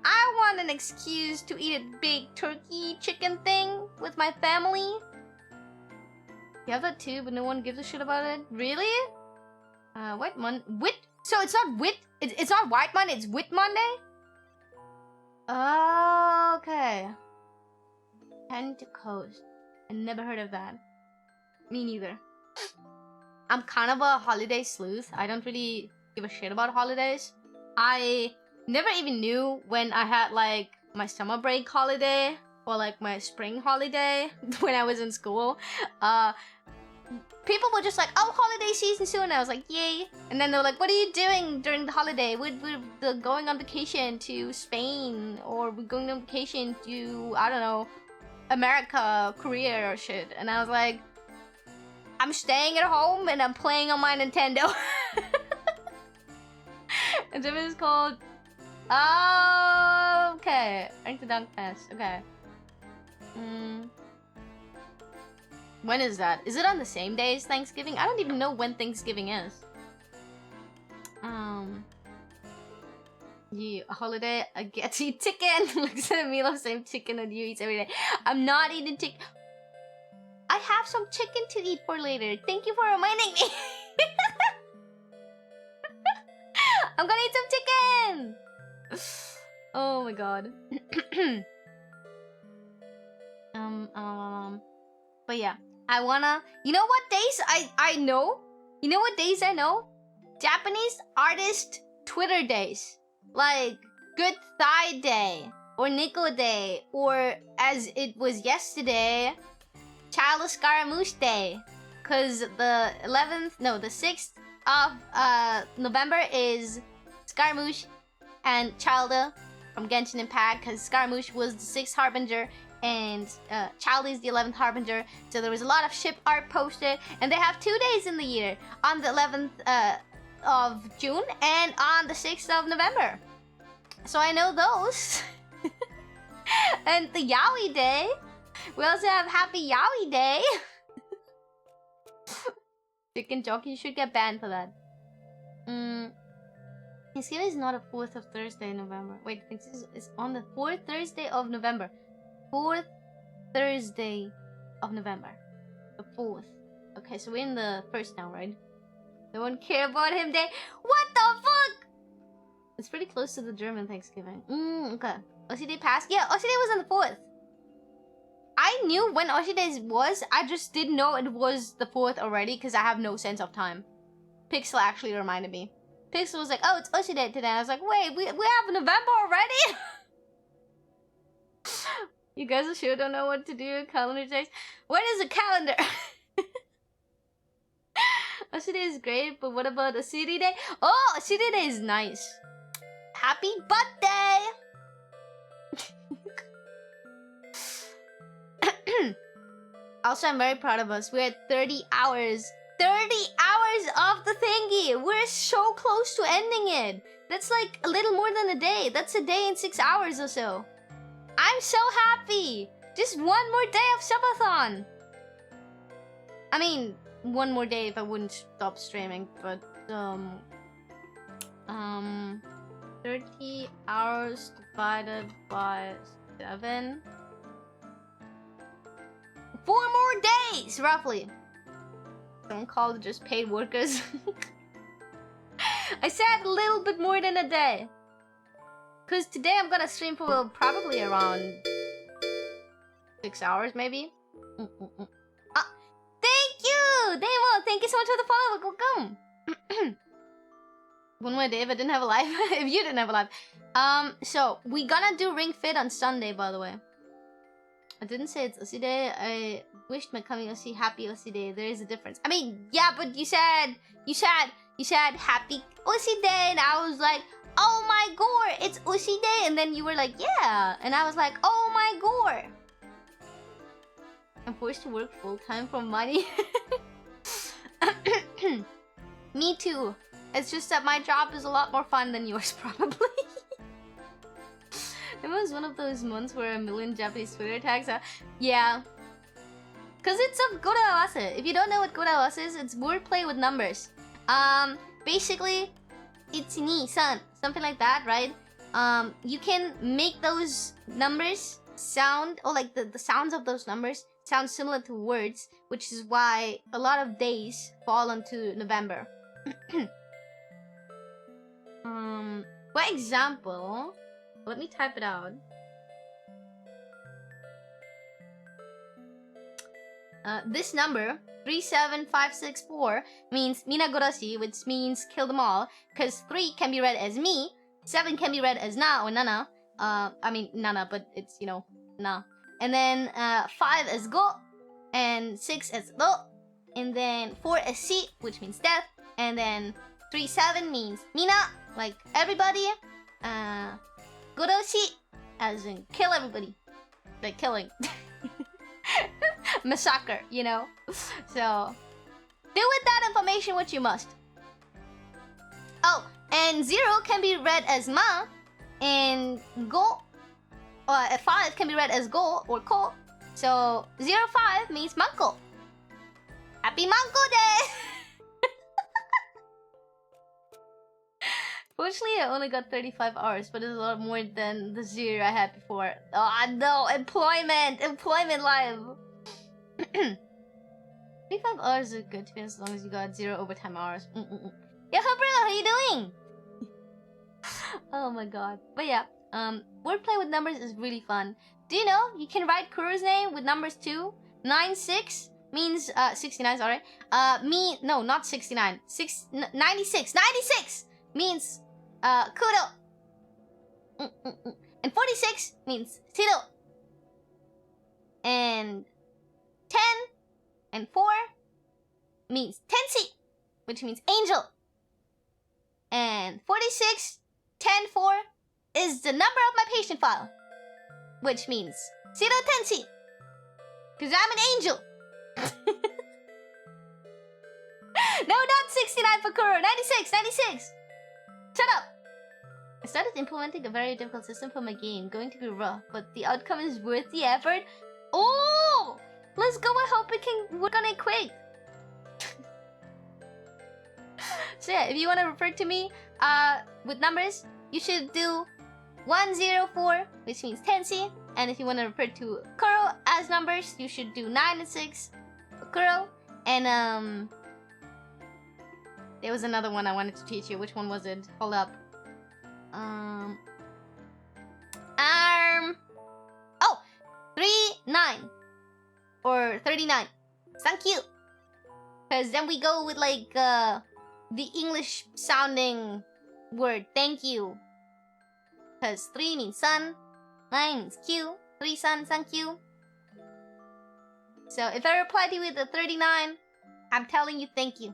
Speaker 1: I want an excuse to eat a big turkey chicken thing with my family. You have that too, but no one gives a shit about it. Really? So it's not it's not White Monday, it's Whit Monday? Okay. Pentecost. I never heard of that. Me neither. I'm kind of a holiday sleuth. I don't really give a shit about holidays. I never even knew when I had like my summer break holiday or like my spring holiday when I was in school. People were just like, oh, holiday season soon. And I was like, yay. And then they were like, what are you doing during the holiday? We're going on vacation to Spain, or we're going on vacation to, I don't know, America, Korea or shit. And I was like, I'm staying at home and I'm playing on my Nintendo. And so it's called, oh, okay. Rank the Dunk Fest, okay. When is that? Is it on the same day as Thanksgiving? I don't even know when Thanksgiving is. You holiday, I get to eat chicken. Looks at a meal of same chicken that you eat every day. I'm not eating chicken. I have some chicken to eat for later. Thank you for reminding me. I'm gonna eat some chicken. Oh my god. But yeah, I wanna. You know what days I know? You know what days I know? Japanese artist Twitter days, like Good Thigh Day or Nico Day, or as it was yesterday, Child of Scaramouche Day. Cause the 6th of November is Scaramouche and Childa from Genshin Impact, because Scaramouche was the 6th Harbinger and Childa is the 11th Harbinger. So there was a lot of ship art posted, and they have 2 days in the year, on the 11th of June and on the 6th of November. So I know those. And the Yaoi Day. We also have Happy Yaoi Day. Chicken jockey, you should get banned for that. Thanksgiving is not a 4th of Thursday in November. Wait, it's on the 4th Thursday of November. 4th Thursday of November. The 4th. Okay, so we're in the 1st now, right? No one care about him day. What the fuck? It's pretty close to the German Thanksgiving. Okay. Oshi Day passed? Yeah, Oshi Day was on the 4th. I knew when Oshi Day was, I just didn't know it was the 4th already because I have no sense of time. Pixel actually reminded me. Pixel was like, oh, it's Oshi Day today. And I was like, wait, we have November already? You guys sure don't know what to do. Calendar days. What is a calendar? Oshi Day is great, but what about Oshiri Day? Oh, Oshiri Day is nice. Happy birthday! Also, I'm very proud of us. We're at 30 hours. 30 hours of the thingy! We're so close to ending it. That's like a little more than a day. That's a day and 6 hours or so. I'm so happy! Just one more day of Subathon! I mean, one more day if I wouldn't stop streaming, but 30 hours divided by 7. 4 more days, roughly. Don't call it just paid workers. I said a little bit more than a day. Because today I'm gonna stream for probably around 6 hours, maybe. Thank you! Demo, thank you so much for the follow. Welcome. One more day if I didn't have a life. If you didn't have a life. So we gonna do Ring Fit on Sunday, by the way. I didn't say it's Oshi Day. I wished my coming Oshi happy Oshi Day. There is a difference. I mean, yeah, but you said happy Oshi Day, and I was like, oh my gore, it's Oshi Day, and then you were like, yeah, and I was like, oh my gore. I'm forced to work full time for money. Me too. It's just that my job is a lot more fun than yours, probably. It was one of those months where a million Japanese Twitter tags are... Yeah. Because it's a gorawase. If you don't know what gorawase is, it's wordplay with numbers. Basically, 1, 2, 3, something like that, right? You can make those numbers sound, or like the sounds of those numbers sound similar to words, which is why a lot of days fall onto November. For example, let me type it out. This number 37564 means Minagoroshi, which means kill them all, because 3 can be read as me, 7 can be read as na or nana. I mean nana, but it's, you know, na. And then 5 as go, and 6 as ro, and then 4 as shi, which means death, and then 37 means mina, like everybody. Goroshi, as in kill everybody, like killing. Massacre, you know. So do with that information what you must. Oh, and 0 can be read as ma, and go, 5 can be read as go or ko. So 05 means manko. Happy Manko Day! Fortunately, I only got 35 hours, but it's a lot more than the 0 I had before. Oh no, employment life. 35 hours is good to be as long as you got 0 overtime hours. Yeah, bro, how you doing? Oh my god. But yeah, wordplay with numbers is really fun. Do you know you can write Kuro's name with numbers too? 96 means 69, sorry. No, not 69. 96 means Kuro. And 46 means Shiro. And 10 and 4 means Tenshi, which means angel. And 46, 10, 4 is the number of my patient file, which means Shiro Tenshi, because I'm an angel. No, not 69 for Kuro, 96. Shut up. I started implementing a very difficult system for my game, going to be rough, but the outcome is worth the effort. Oh! Let's go, I hope we can work on it quick. So yeah, if you want to refer to me with numbers, you should do 104, which means Tenshi. And if you want to refer to Kuro as numbers, you should do 9 and 6 for Kuro. And there was another one I wanted to teach you. Which one was it? Hold up. Oh, 39 or 39. Thank you. Because then we go with like the English sounding word. Thank you. Because 3 means sun, 9 means Q, 3 sun, thank you. So if I reply to you with a 39, I'm telling you thank you.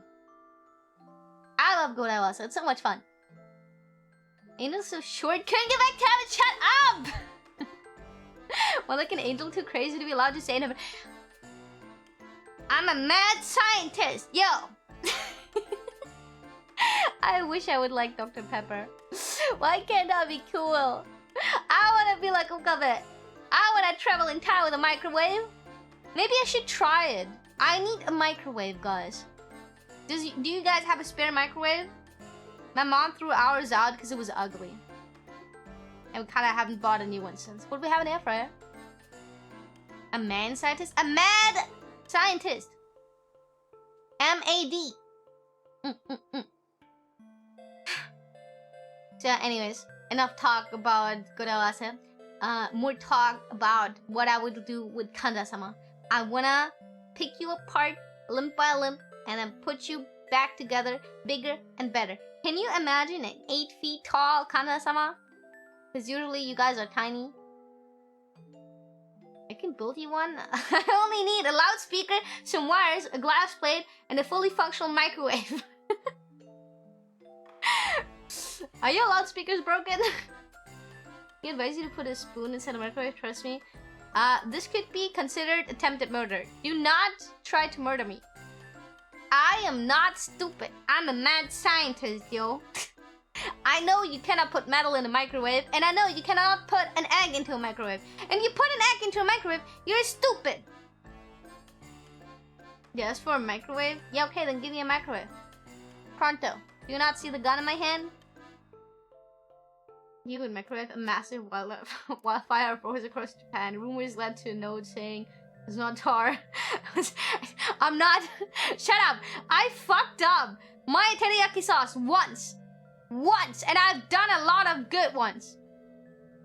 Speaker 1: I love Gorawa, so it's so much fun. Angel's so short, couldn't get back to heaven, shut up! Well, like an angel too crazy to be allowed to say it. I'm a mad scientist, yo! I wish I would like Dr. Pepper. Why can't that be cool? I wanna be like Okabe. I wanna travel in time with a microwave. Maybe I should try it. I need a microwave, guys. Do you guys have a spare microwave? My mom threw ours out because it was ugly. And we kind of haven't bought a new one since. But we have an air fryer. A man scientist? A mad scientist! M-A-D. So anyways, enough talk about Godawase. More talk about what I would do with Kanja-sama. I wanna pick you apart limb by limb and then put you back together bigger and better. Can you imagine an 8 feet tall Kanja-sama? Because usually you guys are tiny. I can build you one. I only need a loudspeaker, some wires, a glass plate, and a fully functional microwave. Are your loudspeakers broken? He advised you to put a spoon inside a microwave, trust me. This could be considered attempted murder. Do not try to murder me. I am not stupid. I'm a mad scientist, yo. I know you cannot put metal in a microwave, and I know you cannot put an egg into a microwave. And you put an egg into a microwave, you're stupid. Yes, for a microwave? Yeah, okay, then give me a microwave. Pronto. Do you not see the gun in my hand? You would microwave a massive wildfire rose across Japan. Rumors led to a note saying, it's not tar. I'm not. Shut up. I fucked up my teriyaki sauce once, and I've done a lot of good ones.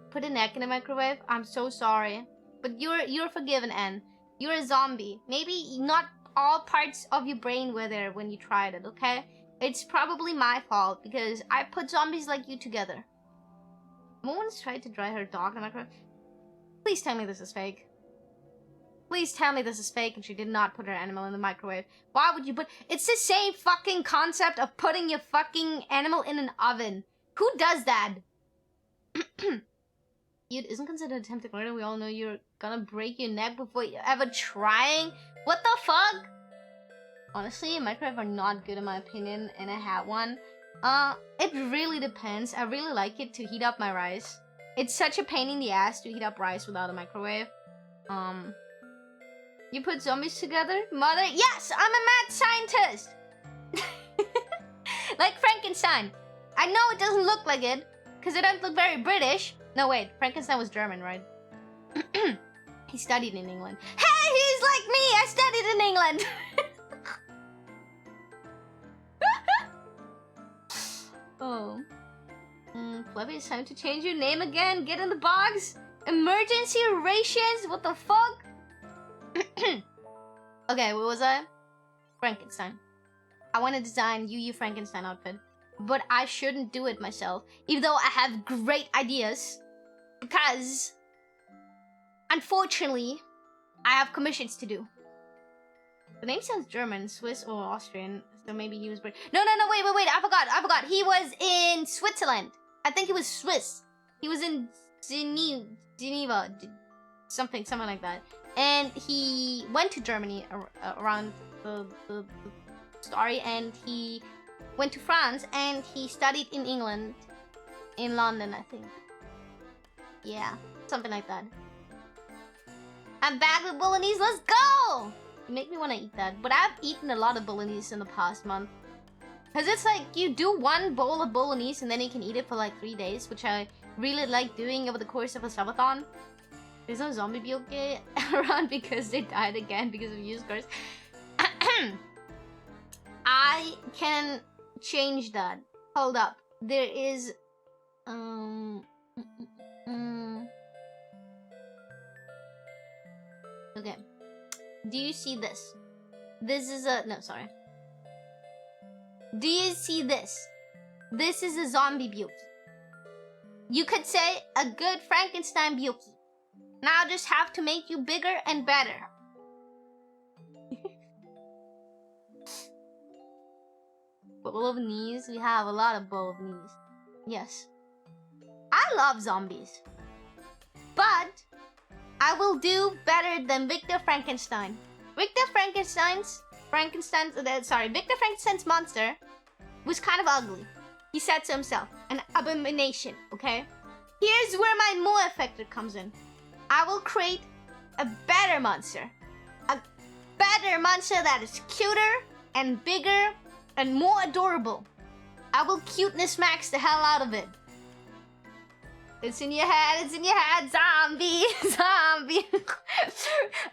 Speaker 1: Put an egg in a microwave? I'm so sorry, but you're forgiven, Anne. You're a zombie. Maybe not all parts of your brain were there when you tried it, okay? It's probably my fault because I put zombies like you together. Woman's tried to dry her dog in the microwave. Please tell me this is fake. Please tell me this is fake and she did not put her animal in the microwave. Why would you put... It's the same fucking concept of putting your fucking animal in an oven. Who does that? It isn't considered attempted murder. We all know you're gonna break your neck before you're ever trying. What the fuck? Honestly, microwave are not good in my opinion, and I had one. It really depends. I really like it to heat up my rice. It's such a pain in the ass to heat up rice without a microwave. You put zombies together? Mother? Yes! I'm a mad scientist! Like Frankenstein. I know it doesn't look like it, because it doesn't look very British. No, wait. Frankenstein was German, right? He studied in England. Hey, he's like me! I studied in England! Oh. Fluffy, it's time to change your name again. Get in the box. Emergency rations? What the fuck? Okay, what was I? Frankenstein. I want to design Yuyu Frankenstein outfit. But I shouldn't do it myself. Even though I have great ideas. Because... unfortunately, I have commissions to do. The name sounds German, Swiss, or Austrian. So maybe he was British. No, wait. I forgot. He was in Switzerland. I think he was Swiss. He was in Geneva. Something like that. And he went to Germany around the story. And he went to France. And he studied in England. In London, I think. Yeah, something like that. I'm back with bolognese. Let's go! You make me want to eat that. But I've eaten a lot of bolognese in the past month. Because it's like, you do one bowl of bolognese and then you can eat it for like 3 days. Which I really like doing over the course of a subathon. There's no zombie byoke around because they died again because of used cars. I can change that. Hold up. There is... Okay. Do you see this? This is a... no, sorry. Do you see this? This is a zombie byoke. You could say a good Frankenstein byoke. Now I just have to make you bigger and better. Bowl of knees? We have a lot of bowl of knees. Yes. I love zombies. But I will do better than Victor Frankenstein. Victor Frankenstein's monster was kind of ugly. He said to himself, an abomination, okay? Here's where my Moe factor comes in. I will create a better monster. A better monster that is cuter and bigger and more adorable. I will cuteness max the hell out of it. It's in your head, zombie, zombie.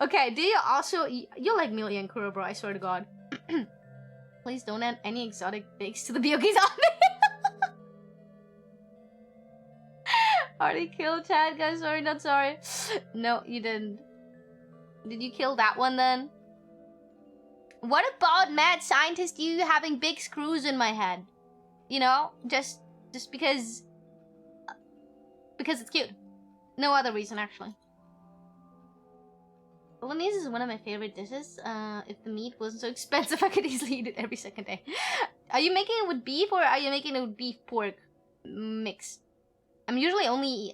Speaker 1: Okay, do you also... You're like Millie and Kuro, bro, I swear to God. Please don't add any exotic pigs to the byoke zombie. Already killed Chad, guys, sorry, not sorry. No, you didn't. Did you kill that one then? What about mad scientist you having big screws in my head? You know, just because it's cute. No other reason, actually. Bolognese is one of my favorite dishes. If the meat wasn't so expensive, I could easily eat it every second day. Are you making it with beef or are you making it with beef pork mix? I'm usually only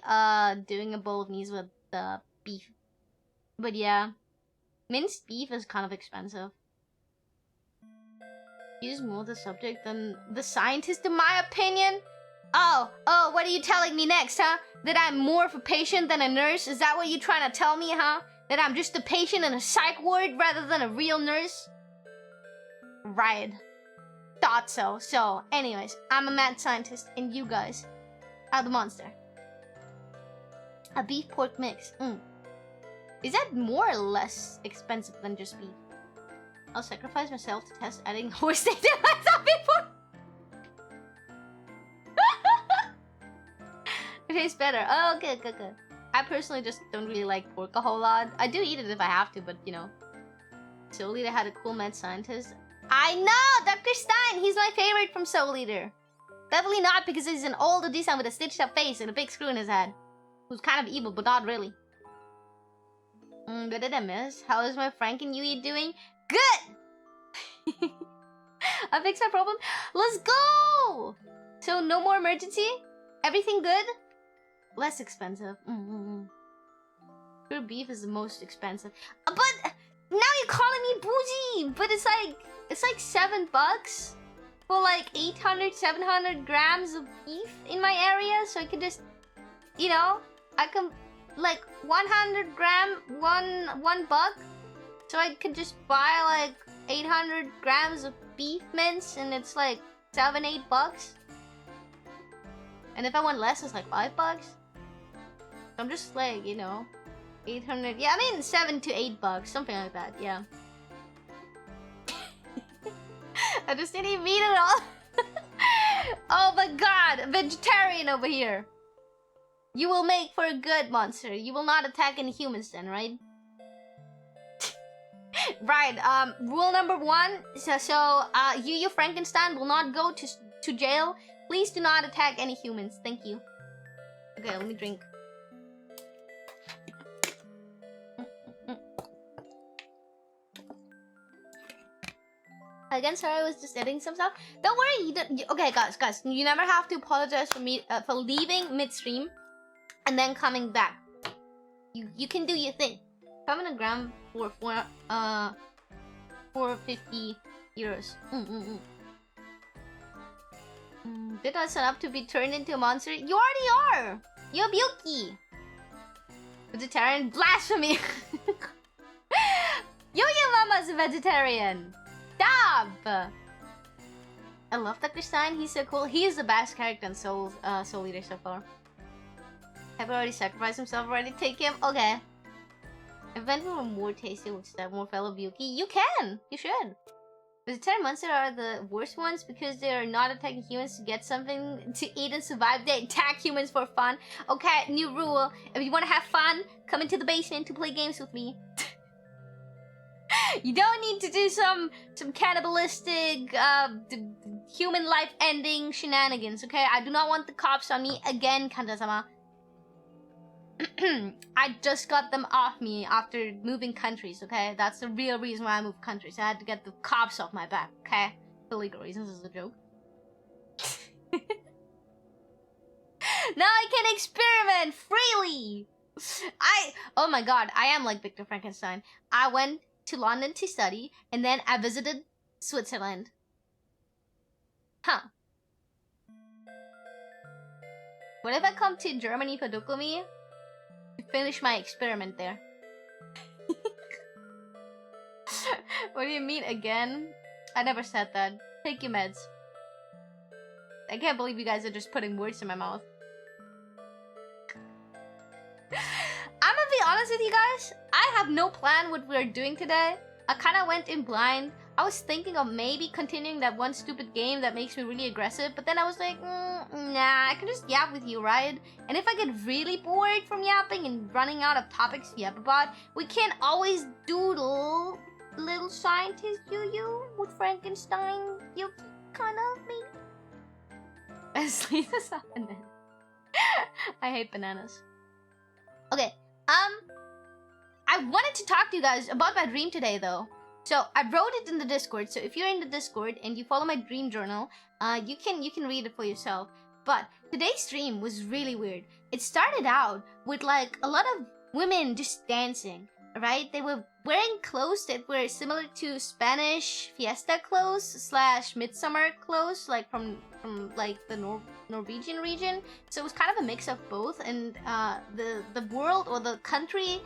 Speaker 1: doing a bolognese with beef. But yeah, minced beef is kind of expensive. Use more the subject than the scientist, in my opinion. Oh, what are you telling me next, huh? That I'm more of a patient than a nurse? Is that what you're trying to tell me, huh? That I'm just a patient in a psych ward rather than a real nurse? Right. Thought so. So, anyways, I'm a mad scientist, and you guys are the monster. A beef pork mix. Is that more or less expensive than just beef? I'll sacrifice myself to test adding horse steak to myself before. It tastes better. Oh, good. I personally just don't really like pork a whole lot. I do eat it if I have to, but you know. Soul Eater had a cool mad scientist. I know! Dr. Stein! He's my favorite from Soul Eater. Definitely not because he's an old Oji-san with a stitched up face and a big screw in his head. Who's kind of evil, but not really. What did I miss? How is my Frank and Yui doing? Good! I fixed my problem. Let's go! So no more emergency? Everything good? Less expensive. Pure beef is the most expensive. But now you're calling me bougie! But it's like $7 for like 700 grams of beef in my area. So I can just, you know, I can like 100 gram, $1. So I could just buy like 800 grams of beef mince and it's like $7-8. And if I want less, it's like $5. I'm just like, you know, 800. Yeah, I mean $7 to $8, something like that. Yeah. I just didn't even eat it all. Oh my god, vegetarian over here. You will make for a good monster. You will not attack any humans then, right? Right. Rule number 1. So Yuyu Frankenstein will not go to jail. Please do not attack any humans. Thank you. Okay, let me drink. Again, sorry, I was just editing some stuff. Don't worry. Okay, guys, you never have to apologize for me for leaving midstream and then coming back. You can do your thing. 7 gram for 450 euros. Did I sign up to be turned into a monster? You already are! You're Yuki! Vegetarian blasphemy! Yuya Mama's a vegetarian! Stop! I love Dr. Stein, he's so cool. He is the best character in Soul Eater so far. Have already sacrificed himself already? Take him? Okay. If anyone were more tasty with that more fellow Yuki, you can! You should! Vegetarian monsters are the worst ones because they are not attacking humans to get something to eat and survive. They attack humans for fun. Okay, new rule. If you want to have fun, come into the basement to play games with me. You don't need to do some cannibalistic, human life ending shenanigans, okay? I do not want the cops on me again, Kanja-sama. I just got them off me after moving countries, okay? That's the real reason why I moved countries. I had to get the cops off my back, okay? For legal reasons, this is a joke. Now I can experiment freely! Oh my god, I am like Victor Frankenstein. I went to London to study, and then I visited Switzerland. Huh. What if I come to Germany for Dokumi? To finish my experiment there. What do you mean again? I never said that. Take your meds. I can't believe you guys are just putting words in my mouth. I'm gonna be honest with you guys. I have no plan what we're doing today. I kind of went in blind. I was thinking of maybe continuing that one stupid game that makes me really aggressive, but then I was like, nah, I can just yap with you, right? And if I get really bored from yapping and running out of topics to yap about, we can always doodle Little Scientist Yuyu with Frankenstein Yuki, kind of, maybe? Sleep is a banana. I hate bananas. Okay, I wanted to talk to you guys about my dream today, though. So I wrote it in the Discord. So if you're in the Discord and you follow my dream journal, you can read it for yourself. But today's dream was really weird. It started out with like a lot of women just dancing, right? They were wearing clothes that were similar to Spanish fiesta clothes / midsummer clothes, like from like the Norwegian region. So it was kind of a mix of both. And the world or the country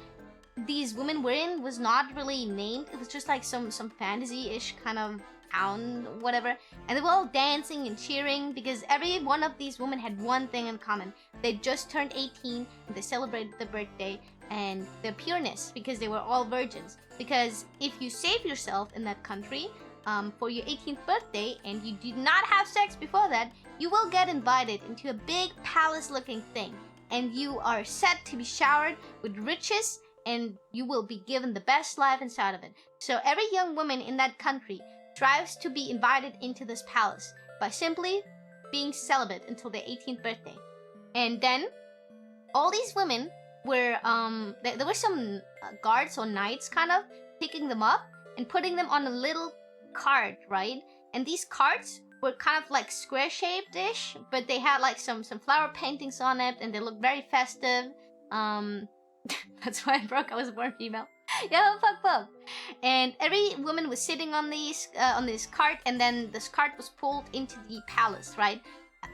Speaker 1: these women were in was not really named. It was just like some fantasy-ish kind of town, whatever. And they were all dancing and cheering because every one of these women had one thing in common. They just turned 18 and they celebrated their birthday and their pureness because they were all virgins. Because if you save yourself in that country for your 18th birthday and you did not have sex before that, you will get invited into a big palace-looking thing. And you are set to be showered with riches and you will be given the best life inside of it. So every young woman in that country strives to be invited into this palace by simply being celibate until their 18th birthday. And then all these women were there were some guards or knights kind of picking them up and putting them on a little cart, right? And these carts were kind of like square shaped ish, but they had like some flower paintings on it and they looked very festive. That's why I broke. I was born female. Yeah, fuck. And every woman was sitting on this cart, and then this cart was pulled into the palace, right?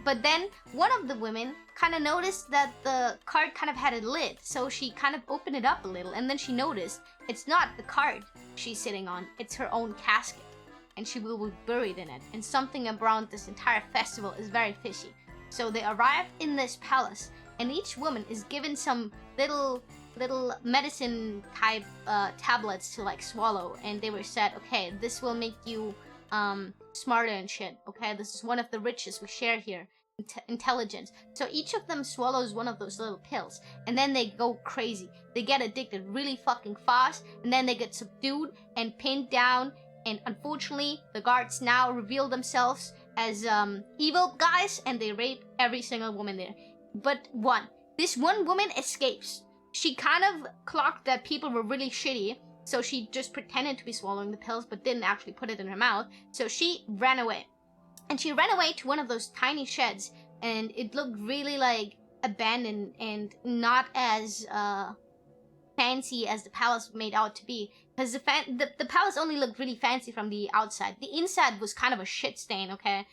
Speaker 1: But then one of the women kind of noticed that the cart kind of had a lid, so she kind of opened it up a little, and then she noticed it's not the cart she's sitting on, it's her own casket, and she will be buried in it. And something around this entire festival is very fishy. So they arrived in this palace, and each woman is given some little medicine type tablets to like swallow, and they were said, okay, this will make you smarter and shit. Okay, this is one of the riches we share here, intelligence. So each of them swallows one of those little pills, and then they go crazy. They get addicted really fucking fast, and then they get subdued and pinned down. And unfortunately, the guards now reveal themselves as evil guys, and they rape every single woman there. But this one woman escapes. She kind of clocked that people were really shitty, so she just pretended to be swallowing the pills but didn't actually put it in her mouth. So she ran away. And she ran away to one of those tiny sheds, and it looked really like abandoned and not as fancy as the palace made out to be. Because the palace only looked really fancy from the outside. The inside was kind of a shit stain, okay?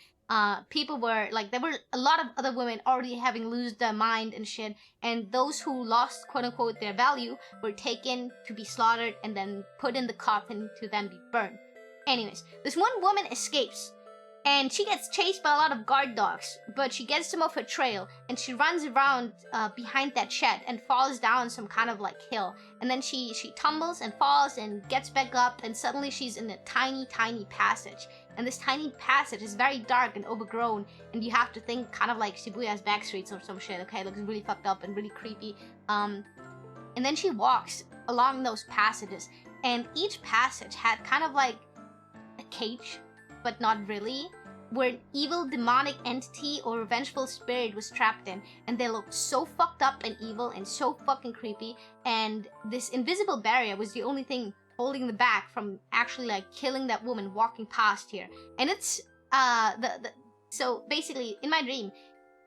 Speaker 1: People were like, there were a lot of other women already having lost their mind and shit, and those who lost quote unquote their value were taken to be slaughtered and then put in the coffin to then be burned. Anyways, this one woman escapes, and she gets chased by a lot of guard dogs, but she gets them off her trail, and she runs around behind that shed and falls down some kind of like hill, and then she tumbles and falls and gets back up, and suddenly she's in a tiny passage. And this tiny passage is very dark and overgrown, and you have to think kind of like Shibuya's backstreets or some shit, okay? It looks really fucked up and really creepy. And then she walks along those passages, and each passage had kind of like a cage, but not really, where an evil demonic entity or revengeful spirit was trapped in, and they looked so fucked up and evil and so fucking creepy, and this invisible barrier was the only thing holding the back from actually like killing that woman walking past here. And it's so basically in my dream,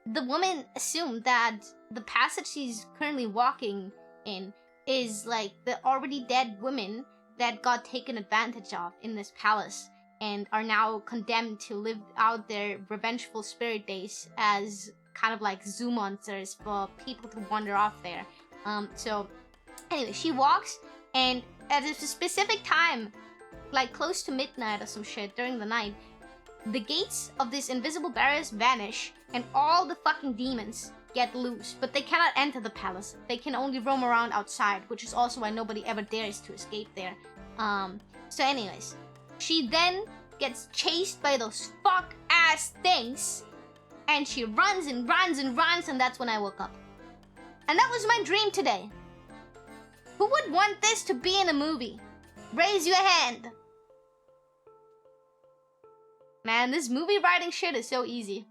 Speaker 1: the woman assumed that the passage she's currently walking in is like the already dead women that got taken advantage of in this palace and are now condemned to live out their revengeful spirit days as kind of like zoo monsters for people to wander off there. So anyway, she walks, and at a specific time, like close to midnight or some shit during the night, the gates of these invisible barriers vanish and all the fucking demons get loose, but they cannot enter the palace. They can only roam around outside, which is also why nobody ever dares to escape there. So anyways, she then gets chased by those fuck-ass things, and she runs and runs and runs, and that's when I woke up. And that was my dream today. Who would want this to be in a movie? Raise your hand. Man, this movie writing shit is so easy.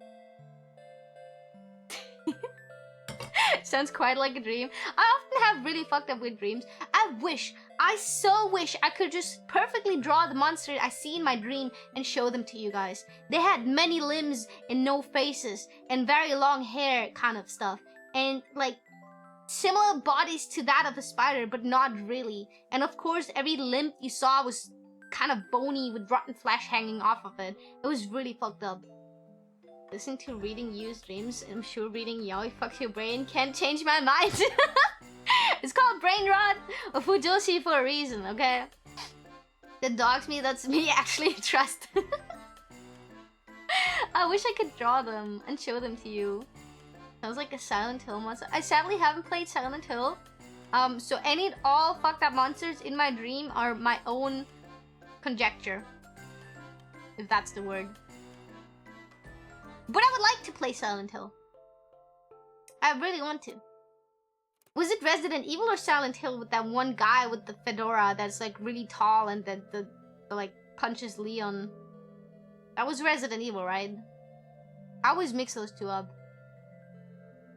Speaker 1: Sounds quite like a dream. I often have really fucked up weird dreams. I so wish I could just perfectly draw the monster I see in my dream and show them to you guys. They had many limbs and no faces and very long hair kind of stuff. And like similar bodies to that of a spider, but not really. And of course, every limb you saw was kind of bony with rotten flesh hanging off of it. It was really fucked up. Listen to reading Yu's dreams. I'm sure reading yaoi fucks your brain. Can't change my mind. It's called brain rot or fujoshi for a reason, okay? The dogs me, that's me actually trust. I wish I could draw them and show them to you. Sounds like a Silent Hill monster. I sadly haven't played Silent Hill. So all fucked up monsters in my dream are my own conjecture. If that's the word. But I would like to play Silent Hill. I really want to. Was it Resident Evil or Silent Hill with that one guy with the fedora that's like really tall and that the like punches Leon? That was Resident Evil, right? I always mix those two up.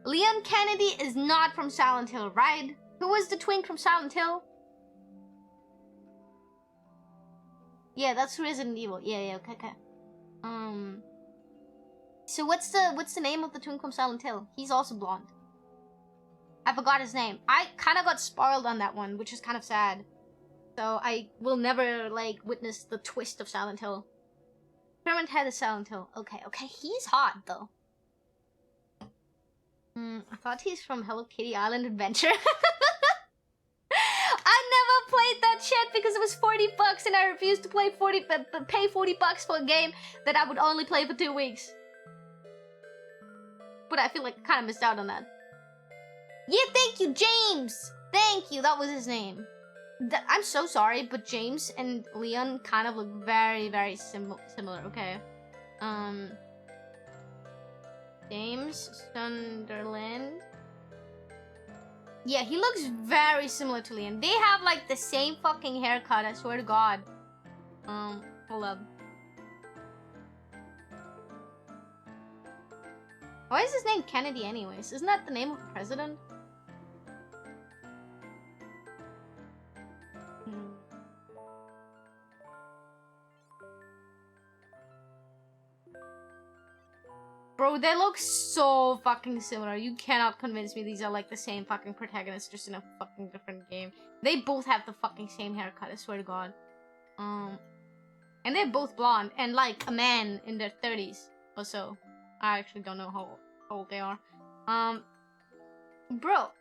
Speaker 1: Leon Kennedy is not from Silent Hill, right? Who was the twink from Silent Hill? Yeah, that's Resident Evil. Yeah, okay. So what's the name of the twink from Silent Hill? He's also blonde. I forgot his name. I kind of got spoiled on that one, which is kind of sad. So I will never like witness the twist of Silent Hill. Pyramid Head is Silent Hill. Okay, he's hot though. I thought he's from Hello Kitty Island Adventure. I never played that shit because it was 40 bucks and I refused to pay 40 bucks for a game that I would only play for 2 weeks. But I feel like I kind of missed out on that. Yeah, thank you, James! Thank you, that was his name. I'm so sorry, but James and Leon kind of look very, very similar, okay? James Sunderland. Yeah, he looks very similar to Leon. They have like the same fucking haircut, I swear to God. Hold up. Why is his name Kennedy anyways? Isn't that the name of the president? Bro, they look so fucking similar. You cannot convince me these are like the same fucking protagonists just in a fucking different game. They both have the fucking same haircut, I swear to God. And they're both blonde and like a man in their 30s or so. I actually don't know how old they are. Bro,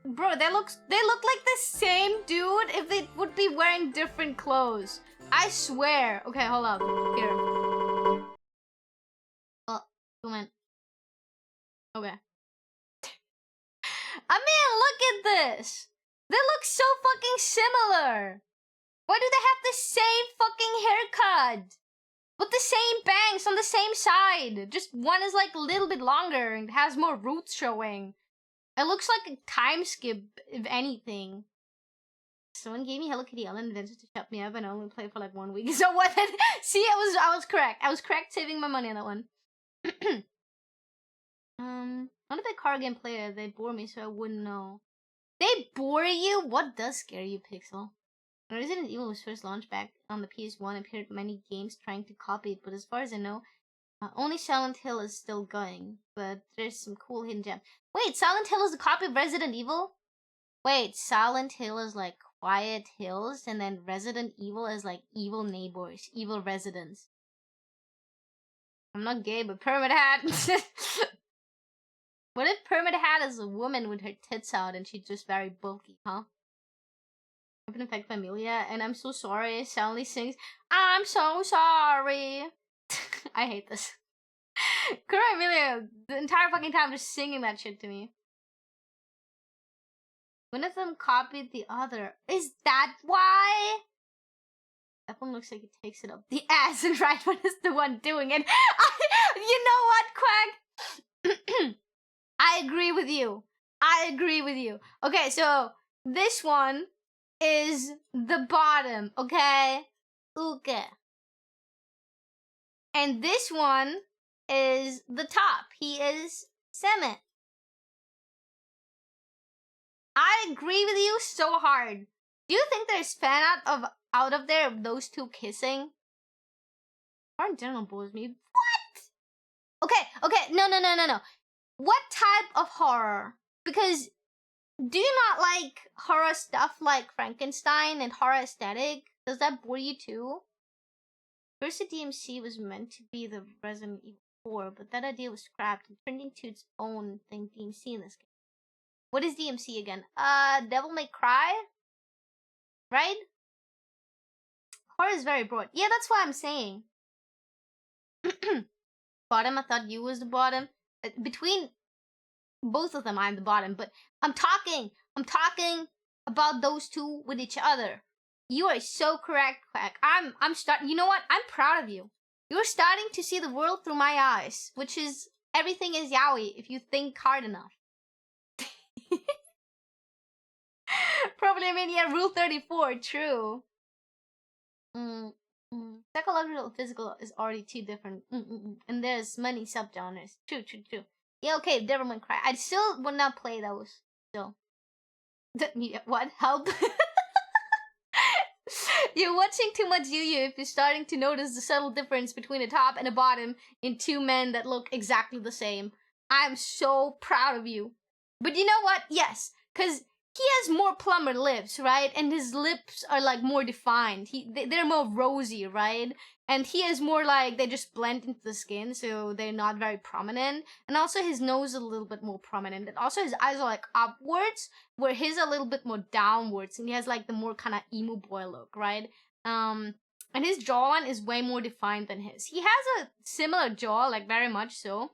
Speaker 1: they look like the same dude if they would be wearing different clothes. I swear. Okay, hold up. Here. Come on. Okay. I mean, look at this. They look so fucking similar. Why do they have the same fucking haircut? With the same bangs on the same side. Just one is like a little bit longer and has more roots showing. It looks like a time skip, if anything. Someone gave me Hello Kitty Island Adventure to shut me up and I only played for like 1 week. So what? See, I was correct. I was correct saving my money on that one. Not a big card game player. They bore me, so I wouldn't know. They bore you? What does scare you, Pixel? When Resident Evil was first launched back on the PS1, appeared many games trying to copy it, but as far as I know, only Silent Hill is still going. But there's some cool hidden gems. Wait, Silent Hill is a copy of Resident Evil? Wait, Silent Hill is like Quiet Hills, and then Resident Evil is like evil neighbors, evil residents. I'm not gay, but Pyramid Hat. What if Pyramid Hat is a woman with her tits out and she's just very bulky, huh? I've been infected by Amelia, and I'm so sorry. Sally sings, I'm so sorry. I hate this. Kura Amelia, the entire fucking time, just singing that shit to me. One of them copied the other. Is that why? That one looks like it takes it up the ass, and right one is the one doing it. You know what, Quack? I agree with you. I agree with you. Okay, so this one is the bottom, okay? Okay. And this one is the top. He is Semet. agree with you so hard. Do you think there's fan out of there of those two kissing? Horror in general bores me. What? Okay, no. What type of horror? Because do you not like horror stuff like Frankenstein and horror aesthetic? Does that bore you too? First, the DMC was meant to be the Resident Evil 4, but that idea was scrapped and turned into its own thing, DMC in this game. What is DMC again? Devil May Cry? Right? Horror is very broad. Yeah, that's what I'm saying. Bottom, I thought you was the bottom. Between both of them, I'm the bottom. But I'm talking about those two with each other. You are so correct, Quack. You know what? I'm proud of you. You're starting to see the world through my eyes, which is everything is yaoi if you think hard enough. Probably, I mean, yeah, rule 34, true. Psychological and physical is already two different. And there's many subgenres. True. Yeah, okay, Devil May Cry. I still would not play those. Still. What? Help? You're watching too much Yuyu if you're starting to notice the subtle difference between a top and a bottom in two men that look exactly the same. I'm so proud of you. But you know what? Yes, because he has more plumber lips, right? And his lips are like more defined. They're more rosy, right? And he is more like they just blend into the skin, so they're not very prominent. And also his nose is a little bit more prominent. And also his eyes are like upwards, where his are a little bit more downwards. And he has like the more kind of emo boy look, right? And his jawline is way more defined than his. He has a similar jaw, like very much so.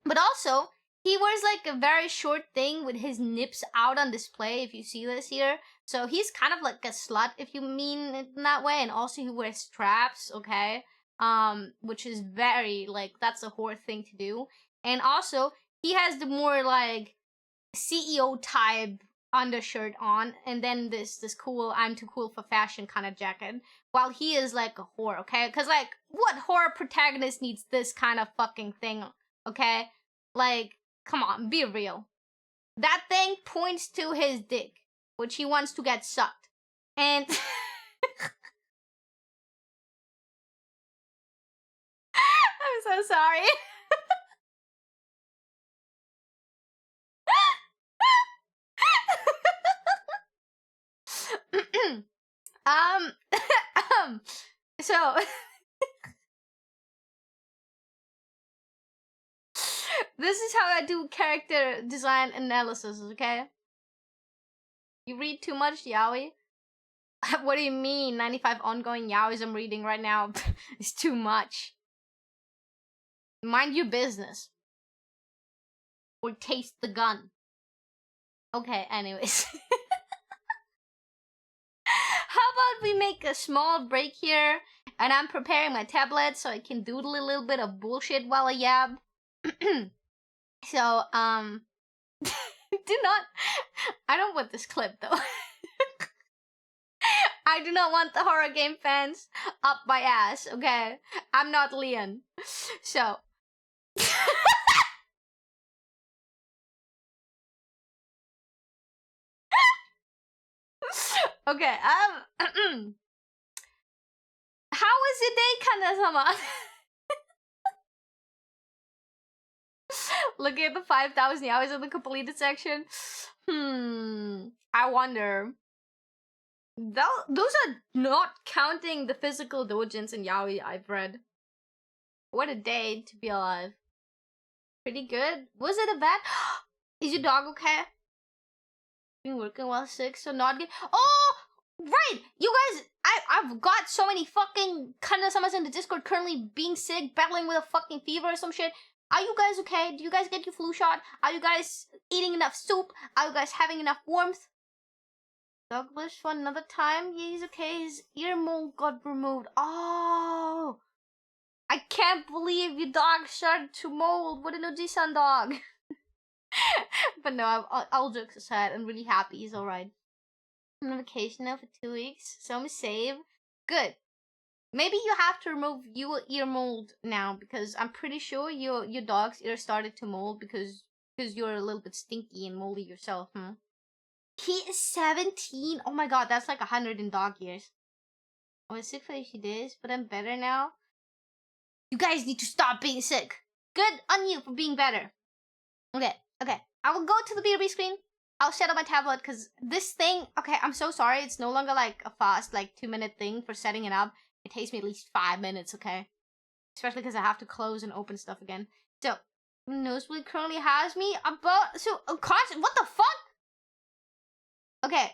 Speaker 1: But also, he wears like a very short thing with his nips out on display, if you see this here. So he's kind of like a slut, if you mean it in that way. And also he wears straps, okay? Which is very, like, that's a whore thing to do. And also, he has the more like CEO type undershirt on. And then this cool, I'm too cool for fashion kind of jacket. While he is like a whore, okay? Because like, what horror protagonist needs this kind of fucking thing, okay? Like, come on, be real. That thing points to his dick, which he wants to get sucked. And I'm so sorry. So this is how I do character design analysis, okay? You read too much yaoi? What do you mean? 95 ongoing yaois I'm reading right now. It's too much. Mind your business. Or taste the gun. Okay, anyways. How about we make a small break here? And I'm preparing my tablet so I can doodle a little bit of bullshit while I yab. So, do not... I don't want this clip, though. I do not want the horror game fans up my ass, okay? I'm not Leon. So... Okay, how was your day, Kanja-sama? Looking at the 5,000 yaois in the completed section. I wonder. Those are not counting the physical doujins and yaoi I've read. What a day to be alive. Pretty good. Was it a bad? Is your dog okay? Been working while sick, so not good. Oh, right! You guys, I've got so many fucking Kanja-samas in the Discord currently being sick, battling with a fucking fever or some shit. Are you guys okay? Do you guys get your flu shot? Are you guys eating enough soup? Are you guys having enough warmth? Douglas for another time? Yeah, he's okay. His ear mold got removed. Oh! I can't believe your dog started to mold. What an Oji-san dog. But no, all jokes aside, I'm really happy he's alright. I'm on vacation now for 2 weeks, so I'm safe. Good. Maybe you have to remove your ear mold now, because I'm pretty sure your dog's ear started to mold because you're a little bit stinky and moldy yourself, He is 17. Oh my god, that's like 100 in dog years. I was sick for a few days, but I'm better now. You guys need to stop being sick. Good on you for being better. Okay. I will go to the BRB screen. I'll shut up my tablet because this thing, okay, I'm so sorry. It's no longer like a fast, like 2-minute thing for setting it up. It takes me at least 5 minutes, okay? Especially because I have to close and open stuff again. So, Nosebleed currently has me about, what the fuck? Okay,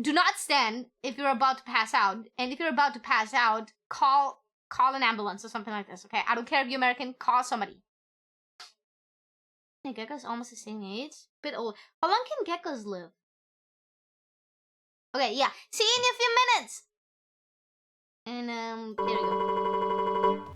Speaker 1: do not stand if you're about to pass out. And if you're about to pass out, call an ambulance or something like this, okay? I don't care if you're American, call somebody. Yeah, Gecko's almost the same age. Bit old. How long can geckos live? Okay, yeah. See you in a few minutes! And, there we go.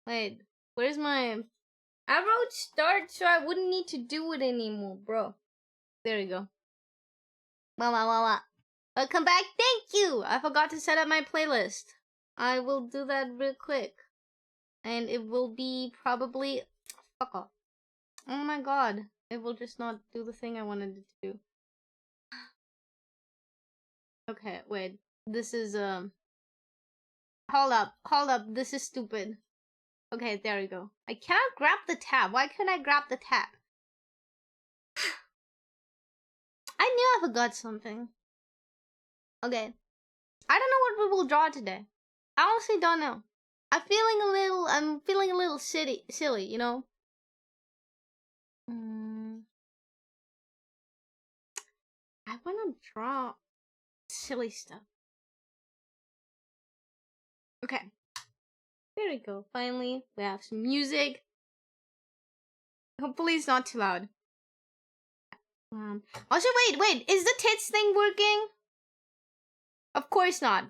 Speaker 1: Wait, where's my... I wrote start so I wouldn't need to do it anymore, bro. There you go. Welcome back. Thank you. I forgot to set up my playlist. I will do that real quick. And it will be probably... Fuck off. Oh my god. It will just not do the thing I wanted it to do. Okay, wait. This is, Hold up. This is stupid. Okay, there we go. I cannot grab the tab. Why can't I grab the tab? I knew I forgot something. Okay. I don't know what we will draw today. I honestly don't know. I'm feeling a little silly, you know? I wanna draw silly stuff. Okay. There we go. Finally, we have some music. Hopefully it's not too loud. Also, wait. Is the tits thing working? Of course not.